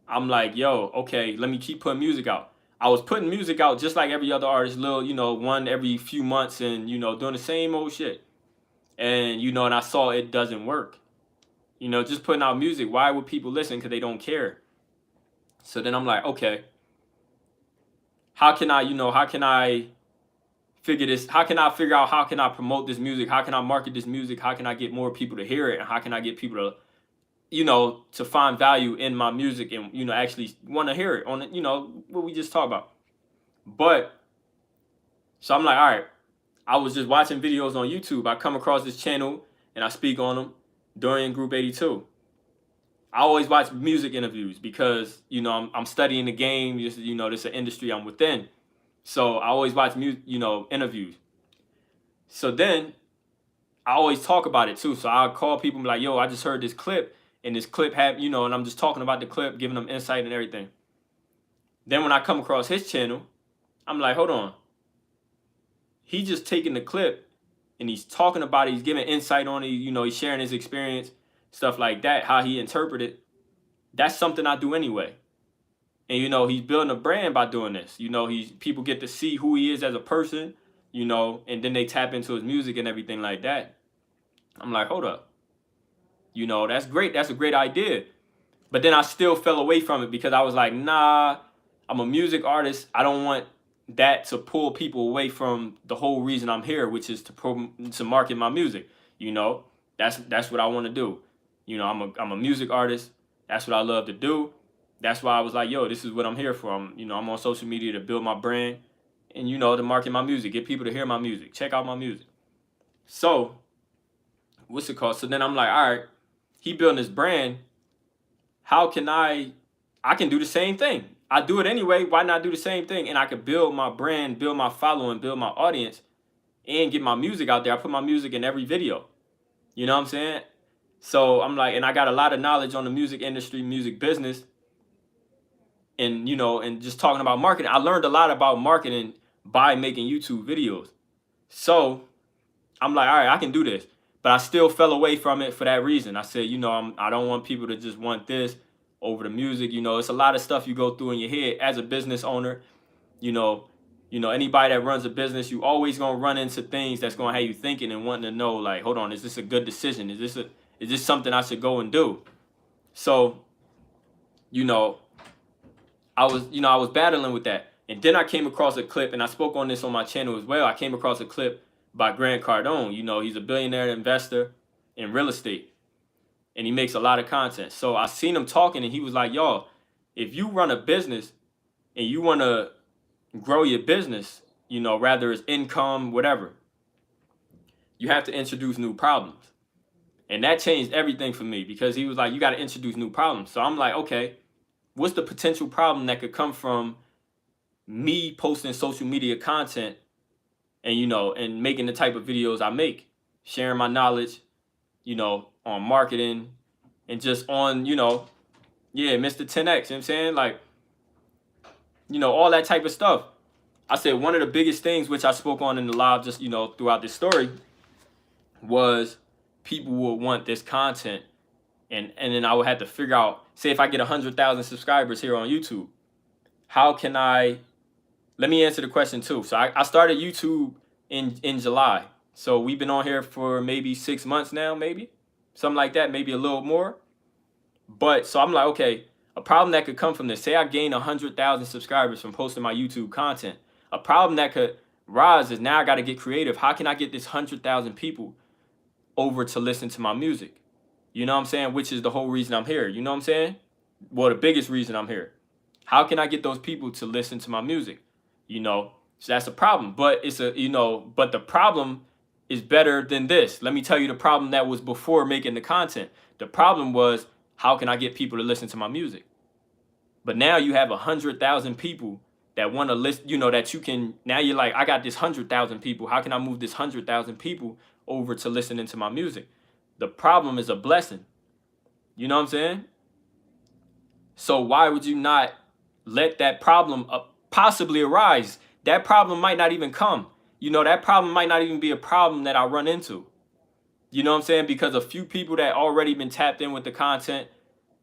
I'm like, yo, okay, let me keep putting music out. I was putting music out just like every other artist, little, you know, one every few months, and, you know, doing the same old shit. And, you know, and I saw it doesn't work. You know, just putting out music, why would people listen? Because they don't care. So then I'm like, okay, how can I, you know, how can I figure this? How can I figure out how can I promote this music? How can I market this music? How can I get more people to hear it? And how can I get people to, you know, to find value in my music and, you know, actually want to hear it on, you know, what we just talked about. But so I'm like, all right, I was just watching videos on YouTube. I come across this channel and I speak on them, Dorian Group 82. I always watch music interviews because, you know, I'm studying the game. Just, you know, this is an industry I'm within. So I always watch music, you know, interviews. So then I always talk about it too. So I'll call people and be like, yo, I just heard this clip, and this clip had, you know, and I'm just talking about the clip, giving them insight and everything. Then when I come across his channel, I'm like, hold on. He just taking the clip and he's talking about it. He's giving insight on it. You know, he's sharing his experience, stuff like that, how he interpreted. That's something I do anyway. And, you know, he's building a brand by doing this. You know, people get to see who he is as a person, you know, and then they tap into his music and everything like that. I'm like, hold up. You know, that's great. That's a great idea. But then I still fell away from it because I was like, nah, I'm a music artist. I don't want that to pull people away from the whole reason I'm here, which is to market my music. You know, that's what I want to do. You know, I'm a music artist. That's what I love to do. That's why I was like, yo, this is what I'm here for. I'm on social media to build my brand and, you know, to market my music, get people to hear my music, check out my music. So what's it called? So then I'm like, all right, he building this brand. How can I can do the same thing. I do it anyway. Why not do the same thing? And I could build my brand, build my following, build my audience, and get my music out there. I put my music in every video. You know what I'm saying? So I'm like, and I got a lot of knowledge on the music industry, music business, and, you know, and just talking about marketing. I learned a lot about marketing by making YouTube videos. So I'm like, all right, I can do this. But I still fell away from it for that reason. I said, I don't want people to just want this over the music. It's a lot of stuff you go through in your head as a business owner. Anybody that runs a business, you always gonna run into things that's gonna have you thinking and wanting to know, like, hold on, is this a good decision? Is this something I should go and do? So, I was battling with that. And then I came across a clip, and I spoke on this on my channel as well. I came across a clip by Grant Cardone. He's a billionaire investor in real estate, and he makes a lot of content. So I seen him talking, and he was like, y'all, if you run a business and you want to grow your business, rather it's income, whatever, you have to introduce new problems. And that changed everything for me, because he was like, you got to introduce new problems. So I'm like, okay, what's the potential problem that could come from me posting social media content and, and making the type of videos I make, sharing my knowledge, on marketing and just on, Mr. 10X, you know what I'm saying? Like, all that type of stuff. I said one of the biggest things, which I spoke on in the live just, throughout this story, was people would want this content. And then I would have to figure out, say if I get 100,000 subscribers here on YouTube, how can let me answer the question too. So I started YouTube in July. So we've been on here for maybe 6 months now, maybe something like that, maybe a little more. But so I'm like, okay, a problem that could come from this, say I gain 100,000 subscribers from posting my YouTube content. A problem that could rise is now I got to get creative. How can I get this 100,000 people over to listen to my music? You know what I'm saying? Which is the whole reason I'm here. You know what I'm saying? Well, the biggest reason I'm here. How can I get those people to listen to my music? So that's a problem. But but the problem is better than this. Let me tell you the problem that was before making the content. The problem was, how can I get people to listen to my music? But now you have 100,000 people that want to listen, that you can, now you're like, I got this 100,000 people. How can I move this 100,000 people over to listening to my music? The problem is a blessing. You know what I'm saying? So why would you not let that problem possibly arise? That problem might not even come. That problem might not even be a problem that I run into. You know what I'm saying? Because a few people that already been tapped in with the content,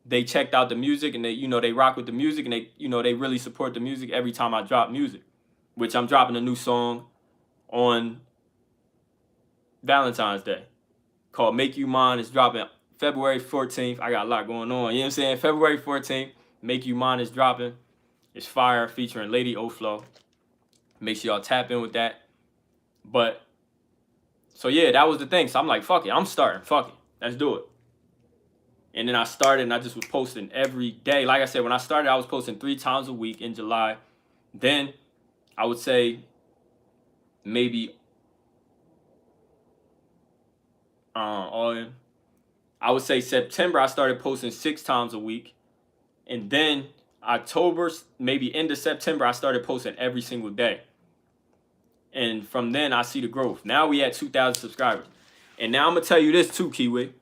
they checked out the music and they rock with the music, and they really support the music every time I drop music, which I'm dropping a new song on Valentine's Day called Make You Mine. It's dropping February 14th. I got a lot going on. You know what I'm saying? February 14th, Make You Mine is dropping. It's fire, featuring Lady Oflo. Make sure y'all tap in with that. But, so yeah, that was the thing. So I'm like, fuck it. I'm starting. Fuck it. Let's do it. And then I started, and I just was posting every day. Like I said, when I started, I was posting 3 times a week in July. Then I would say maybe I would say September, I started posting 6 times a week. And then October, maybe end of September, I started posting every single day. And from then, I see the growth. Now we at 2,000 subscribers. And now I'm going to tell you this too, Kiwi.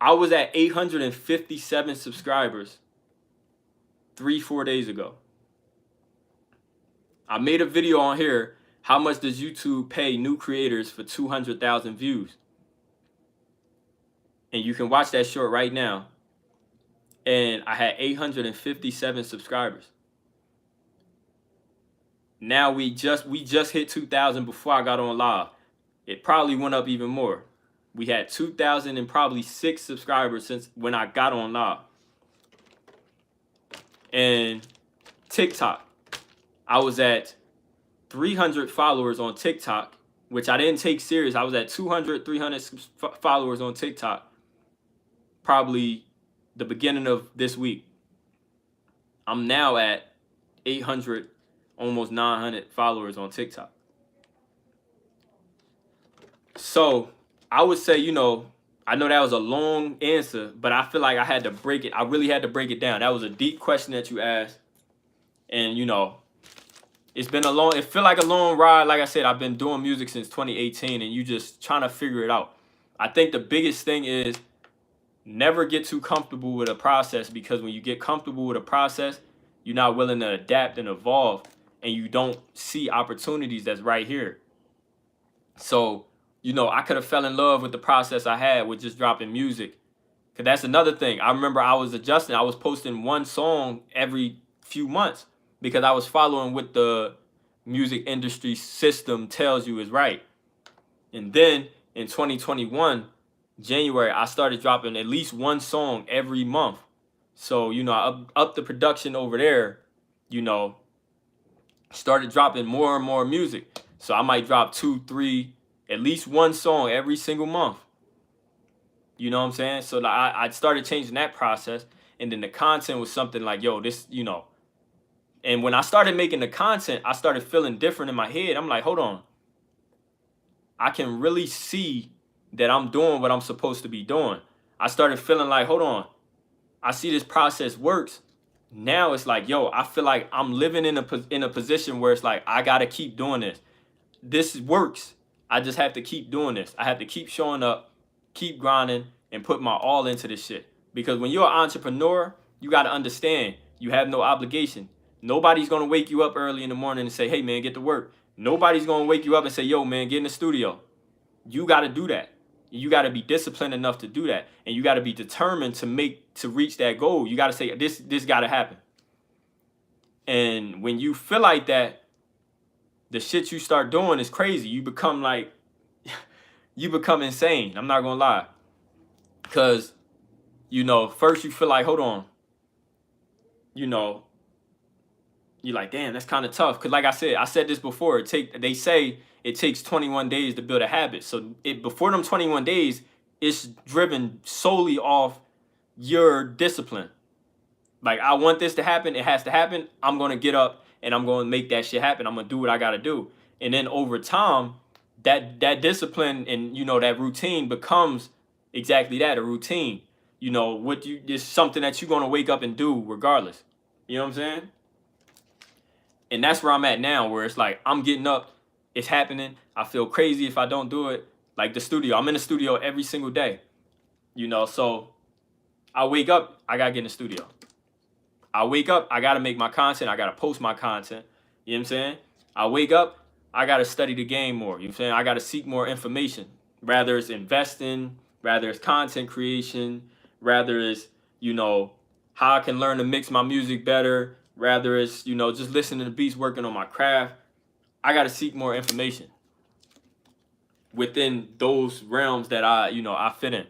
I was at 857 subscribers 3-4 days ago. I made a video on here, how much does YouTube pay new creators for 200,000 views? And you can watch that short right now. And I had 857 subscribers. Now we just hit 2,000 before I got on live. It probably went up even more. We had 2,000 and probably 6 subscribers since when I got on live. And TikTok, I was at 300 followers on TikTok, which I didn't take serious. I was at 200, 300 followers on TikTok, probably the beginning of this week. I'm now at 800, almost 900 followers on TikTok. So I would say, I know that was a long answer, but I feel like I had to break it. I really had to break it down. That was a deep question that you asked. And, it's been it feel like a long ride. Like I said, I've been doing music since 2018, and you just trying to figure it out. I think the biggest thing is never get too comfortable with a process, because when you get comfortable with a process, you're not willing to adapt and evolve, and you don't see opportunities that's right here. So I could have fell in love with the process I had with just dropping music. Cause that's another thing. I remember I was adjusting. I was posting one song every few months because I was following what the music industry system tells you is right. And then in 2021, January, I started dropping at least one song every month. So, I up the production over there, started dropping more and more music. So I might drop 2, 3, at least one song every single month. You know what I'm saying? So I started changing that process. And then the content was something like, yo, this, And when I started making the content, I started feeling different in my head. I'm like, hold on. I can really see that I'm doing what I'm supposed to be doing. I started feeling like, hold on. I see this process works. Now it's like, yo, I feel like I'm living in a position where it's like, I got to keep doing this. This works. I just have to keep doing this. I have to keep showing up, keep grinding, and put my all into this shit. Because when you're an entrepreneur, you got to understand you have no obligation. Nobody's going to wake you up early in the morning and say, hey, man, get to work. Nobody's going to wake you up and say, yo, man, get in the studio. You got to do that. You got to be disciplined enough to do that. And you got to be determined to reach that goal. You got to say, this got to happen. And when you feel like that, the shit you start doing is crazy. You become like, you become insane. I'm not going to lie. Because, first you feel like, hold on. You're like, damn, that's kind of tough. Because like I said this before, they say it takes 21 days to build a habit. So before them 21 days, it's driven solely off your discipline. Like, I want this to happen. It has to happen. I'm going to get up and I'm going to make that shit happen. I'm going to do what I got to do. And then over time, that discipline and, that routine becomes exactly that, a routine. It's something that you're going to wake up and do regardless. You know what I'm saying? And that's where I'm at now, where it's like, I'm getting up, it's happening. I feel crazy if I don't do it. Like the studio, I'm in the studio every single day. So I wake up, I got to get in the studio. I wake up, I got to make my content. I got to post my content. You know what I'm saying? I wake up, I got to study the game more. You know what I'm saying? I got to seek more information. Rather it's investing, rather it's content creation, rather it's, how I can learn to mix my music better, rather it's, just listening to beats, working on my craft. I got to seek more information within those realms that I fit in.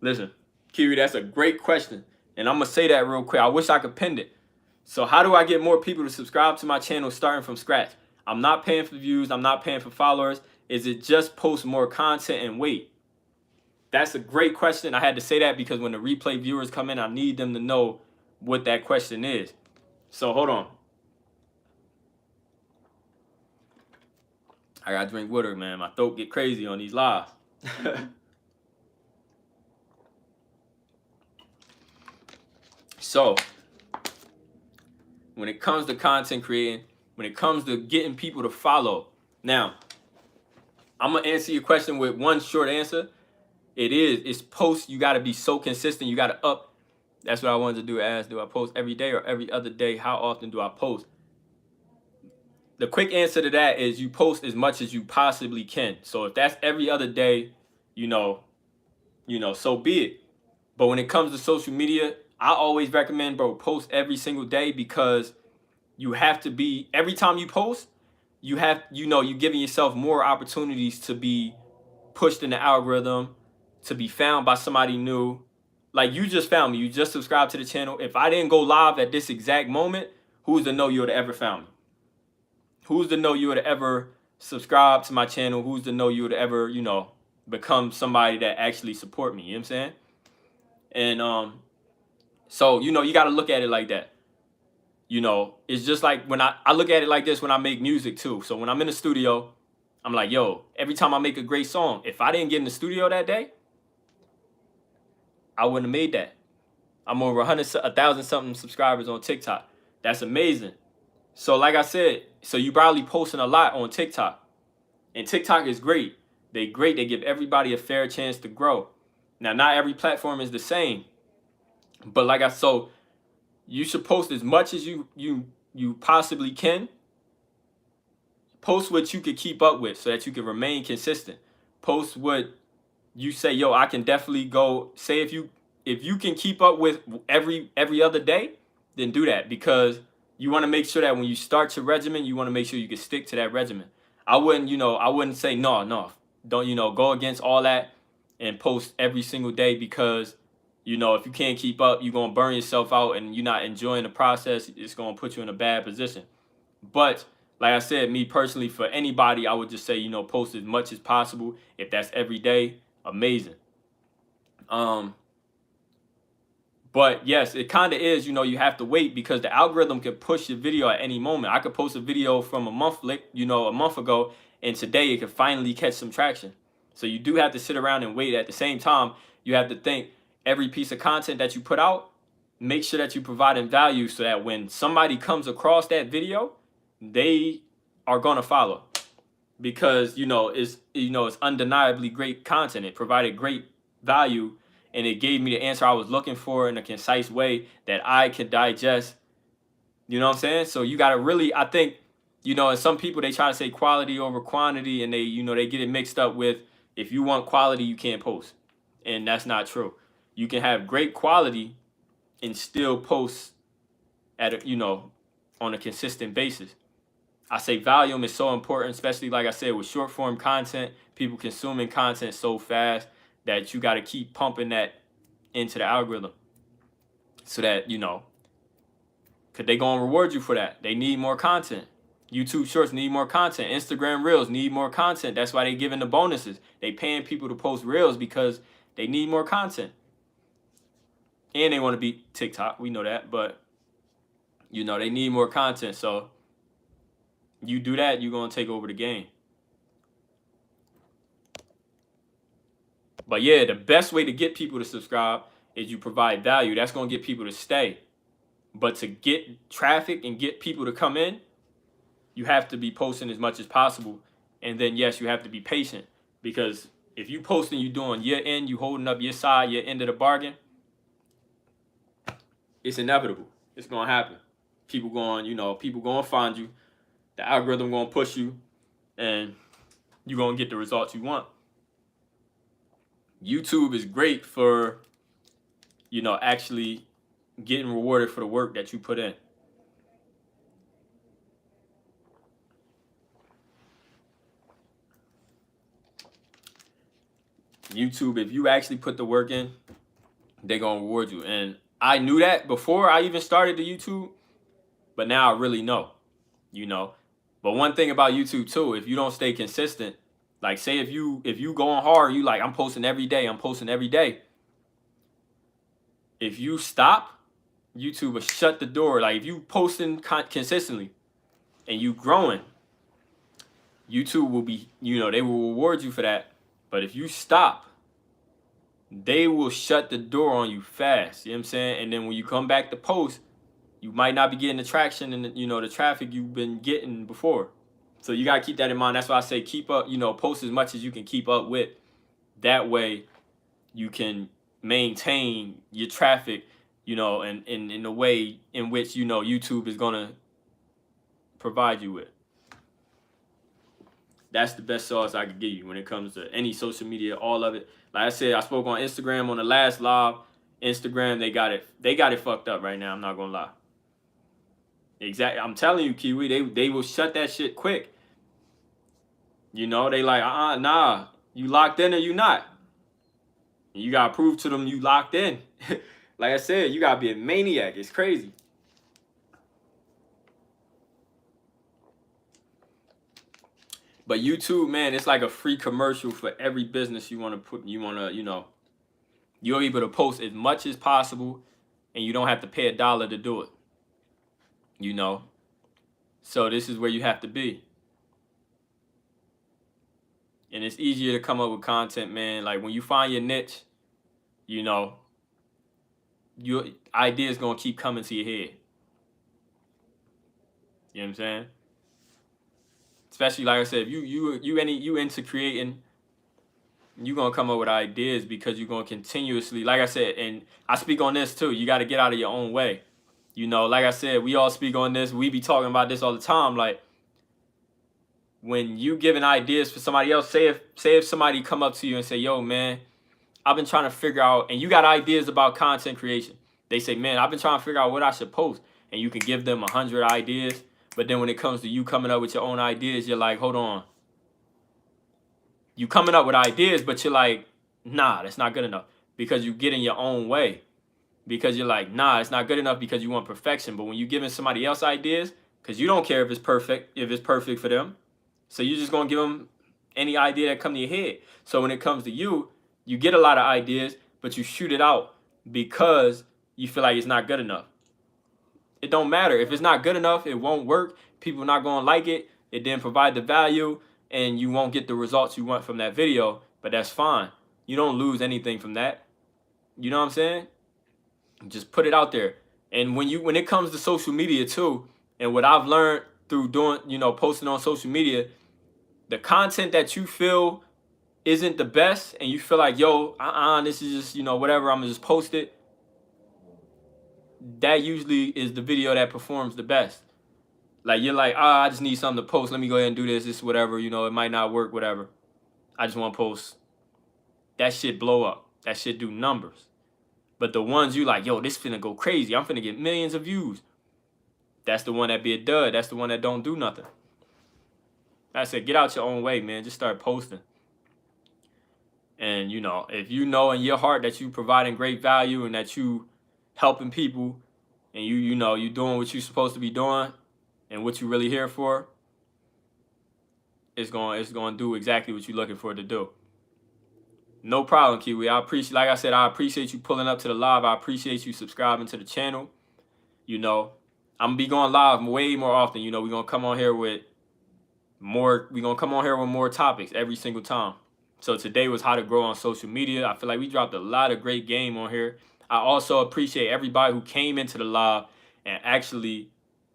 Listen, Kiri, that's a great question. And I'm going to say that real quick. I wish I could pin it. So how do I get more people to subscribe to my channel starting from scratch? I'm not paying for views. I'm not paying for followers. Is it just post more content and wait? That's a great question. I had to say that because when the replay viewers come in, I need them to know what that question is. So hold on. I got to drink water, man. My throat get crazy on these lives. So when it comes to content creating, when it comes to getting people to follow, now I'm going to answer your question with one short answer. It's post. You got to be so consistent. You got to up. That's what I wanted to do. Do I post every day or every other day? How often do I post? The quick answer to that is you post as much as you possibly can. So if that's every other day, so be it. But when it comes to social media, I always recommend, bro, post every single day, because you have to be, every time you post, you're giving yourself more opportunities to be pushed in the algorithm, to be found by somebody new. Like, you just found me. You just subscribed to the channel. If I didn't go live at this exact moment, who's to know you would have ever found me? Who's to know you would have ever subscribed to my channel? Who's to know you would ever, become somebody that actually support me? You know what I'm saying? And so, you got to look at it like that. It's just like when I look at it like this when I make music too. So when I'm in the studio, I'm like, yo, every time I make a great song, if I didn't get in the studio that day, I wouldn't have made that. I'm over 1,000 something subscribers on TikTok. That's amazing. So like I said, so you probably posting a lot on TikTok. And TikTok is great. They give everybody a fair chance to grow. Now, not every platform is the same. But so You should post as much as you possibly can. Post what you could keep up with so that you can remain consistent. Post what you say, yo, I can definitely go. Say if you can keep up with every other day, then do that, because you want to make sure that when you start your regimen, you want to make sure you can stick to that regimen. I wouldn't say no, don't go against all that and post every single day, because if you can't keep up, you're gonna burn yourself out and you're not enjoying the process. It's gonna put you in a bad position. But like I said, me personally, for anybody, I would just say, post as much as possible. If that's every day, amazing. But yes, it kind of is, you have to wait, because the algorithm can push your video at any moment. I could post a video from a month ago, and today it could finally catch some traction. So you do have to sit around and wait. At the same time, you have to think every piece of content that you put out, make sure that you're providing value so that when somebody comes across that video, they are going to follow, because it's undeniably great content. It provided great value, and it gave me the answer I was looking for in a concise way that I could digest. You know what I'm saying? So you got to really, I think, and some people, they try to say quality over quantity, and they get it mixed up with, if you want quality, you can't post. And that's not true. You can have great quality and still post on a consistent basis. I say volume is so important, especially, like I said, with short form content. People consuming content so fast that you got to keep pumping that into the algorithm, so that, because they going to reward you for that. They need more content. YouTube Shorts need more content. Instagram Reels need more content. That's why they giving the bonuses. They paying people to post Reels because they need more content. And they want to beat TikTok. We know that. But, they need more content. So you do that, you're going to take over the game. But yeah, the best way to get people to subscribe is you provide value. That's going to get people to stay. But to get traffic and get people to come in, you have to be posting as much as possible. And then, yes, you have to be patient, because if you posting, you doing your end, you holding up your side, your end of the bargain, it's inevitable. It's going to happen. People going to find you. The algorithm going to push you, and you're going to get the results you want. YouTube is great for, actually getting rewarded for the work that you put in. YouTube, if you actually put the work in, they're going to reward you. And I knew that before I even started the YouTube, but now I really know, But one thing about YouTube too, if you don't stay consistent, like say if you going hard, you like, I'm posting every day. If you stop, YouTube will shut the door. Like if you posting consistently and you growing, YouTube will be, they will reward you for that. But if you stop, they will shut the door on you fast. You know what I'm saying? And then when you come back to post, you might not be getting the traction and the traffic you've been getting before. So you got to keep that in mind. That's why I say keep up, post as much as you can keep up with. That way you can maintain your traffic, and in the way in which, YouTube is going to provide you with. That's the best sauce I could give you when it comes to any social media, all of it. Like I said, I spoke on Instagram on the last live. Instagram, they got it fucked up right now. I'm not going to lie. Exactly. I'm telling you, Kiwi, they will shut that shit quick. They like, nah, you locked in or you not. And you got to prove to them you locked in. Like I said, you got to be a maniac. It's crazy. But YouTube, man, it's like a free commercial for every business you want to put. You're able to post as much as possible, and you don't have to pay $1 to do it. So this is where you have to be. And it's easier to come up with content, man. Like when you find your niche, your idea is going to keep coming to your head. You know what I'm saying? Especially, like I said, if you into creating, you're going to come up with ideas, because you're going to continuously, like I said, and I speak on this too, you got to get out of your own way. You know, like I said, we all speak on this. We be talking about this all the time. Like, when you giving ideas for somebody else, say if somebody come up to you and say, yo, man, I've been trying to figure out, and you got ideas about content creation. They say, man, I've been trying to figure out what I should post. And you can give them 100 ideas. But then when it comes to you coming up with your own ideas, you're like, hold on. You coming up with ideas, but you're like, nah, that's not good enough. Because you get in your own way. Because you're like, nah, it's not good enough because you want perfection. But when you giving somebody else ideas, because you don't care if it's perfect for them. So you're just going to give them any idea that come to your head. So when it comes to you, you get a lot of ideas, but you shoot it out because you feel like it's not good enough. It don't matter. If it's not good enough, it won't work. People are not going to like it. It didn't provide the value, and you won't get the results you want from that video, but that's fine. You don't lose anything from that. You know what I'm saying? Just put it out there. And when it comes to social media too, and what I've learned through doing, posting on social media, the content that you feel isn't the best and you feel like, yo, this is just, whatever, I'm gonna just post it. That usually is the video that performs the best. Like, you're like, I just need something to post. Let me go ahead and do this, whatever, it might not work, whatever. I just want to post. That shit blow up. That shit do numbers. But the ones you like, yo, this finna go crazy. I'm finna get millions of views. That's the one that be a dud. That's the one that don't do nothing. I said, get out your own way, man. Just start posting. And, if you know in your heart that you providing great value and that you helping people and you doing what you're supposed to be doing and what you really here for, it's going to do exactly what you're looking for it to do. No problem, Kiwi. Like I said, I appreciate you pulling up to the live. I appreciate you subscribing to the channel. I'm going to be going live way more often. We're going to come on here with more topics every single time. So today was how to grow on social media. I feel like we dropped a lot of great game on here. I also appreciate everybody who came into the live and actually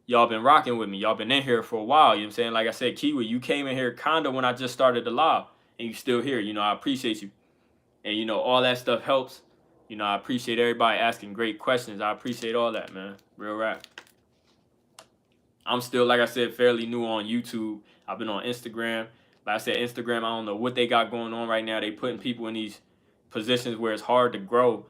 y'all been rocking with me. Y'all been in here for a while. You know what I'm saying? Like I said, Kiwi, you came in here kind of when I just started the live and you still here. I appreciate you. And, all that stuff helps. I appreciate everybody asking great questions. I appreciate all that, man. Real rap. I'm still, like I said, fairly new on YouTube. I've been on Instagram. Like I said, Instagram, I don't know what they got going on right now. They putting people in these positions where it's hard to grow.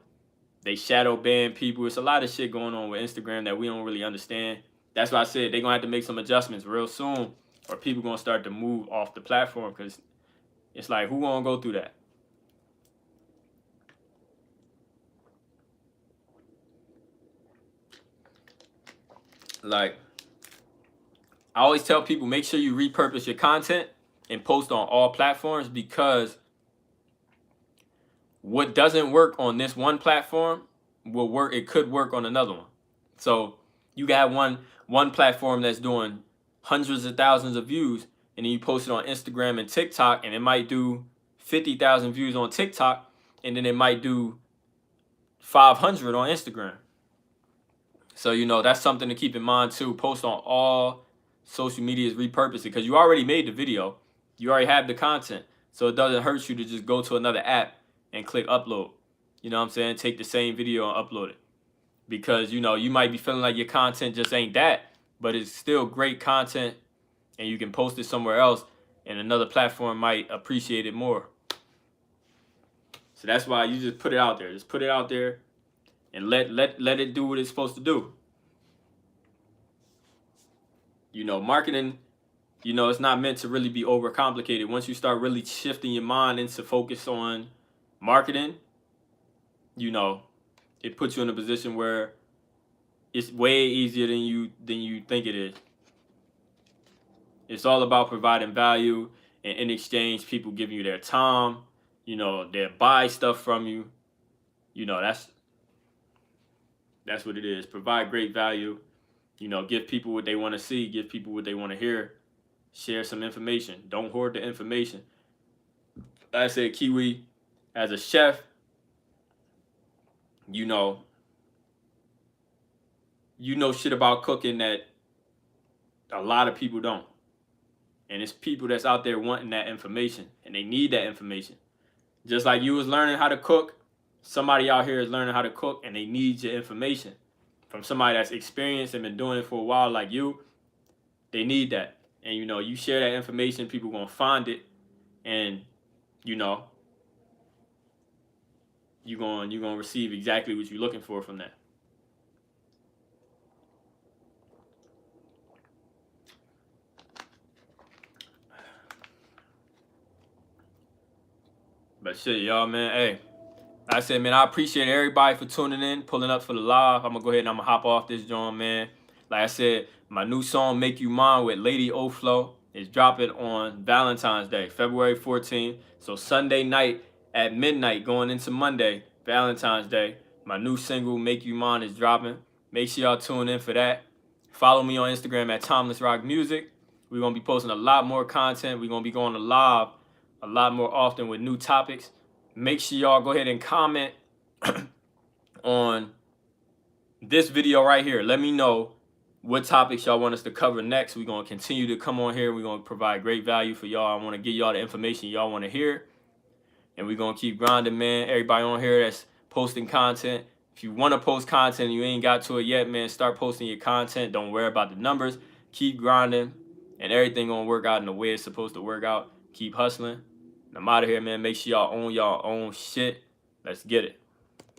They shadow ban people. It's a lot of shit going on with Instagram that we don't really understand. That's why I said they're going to have to make some adjustments real soon or people going to start to move off the platform because it's like, who going to go through that? Like, I always tell people, make sure you repurpose your content and post on all platforms because what doesn't work on this one platform will work. It could work on another one. So you got one platform that's doing hundreds of thousands of views, and then you post it on Instagram and TikTok, and it might do 50,000 views on TikTok, and then it might do 500 on Instagram. So, that's something to keep in mind too. Post on all social medias, repurpose it because you already made the video. You already have the content. So it doesn't hurt you to just go to another app and click upload. You know what I'm saying? Take the same video and upload it. Because, you might be feeling like your content just ain't that, but it's still great content and you can post it somewhere else and another platform might appreciate it more. So that's why you just put it out there. Just put it out there and let it do what it's supposed to do. Marketing, it's not meant to really be overcomplicated. Once you start really shifting your mind into focus on marketing, it puts you in a position where it's way easier than you think it is. It's all about providing value, and in exchange, people giving you their time. They'll buy stuff from you. That's what it is. Provide great value. Give people what they want to see. Give people what they want to hear. Share some information. Don't hoard the information. Like I said, Kiwi, as a chef, you know shit about cooking that a lot of people don't. And it's people that's out there wanting that information, and they need that information. Just like you was learning how to cook, somebody out here is learning how to cook, and they need your information. from somebody that's experienced and been doing it for a while like you, they need that. And, you know, you share that information, people going to find it. And, you know, you're going to receive exactly what you're looking for from that. But shit, y'all, man, hey, like I said, man, I appreciate everybody for tuning in, pulling up for the live. I'm going to go ahead and I'm going to hop off this joint, man. Like I said, my new song, Make You Mine with Lady Oflo, is dropping on Valentine's Day, February 14th. So Sunday night at midnight going into Monday, Valentine's Day, my new single, Make You Mine, is dropping. Make sure y'all tune in for that. Follow me on Instagram at TimelessRoc Music. We're going to be posting a lot more content. We're going to be going to live a lot more often with new topics. Make sure y'all go ahead and comment on this video right here. Let me know what topics y'all want us to cover next. We're going to continue to come on here. We're going to provide great value for y'all. I want to give y'all the information y'all want to hear. And we're going to keep grinding, man. Everybody on here that's posting content. If you want to post content and you ain't got to it yet, man, start posting your content. Don't worry about the numbers. Keep grinding. And everything going to work out in the way it's supposed to work out. Keep hustling. I'm out of here, man. Make sure y'all own shit. Let's get it.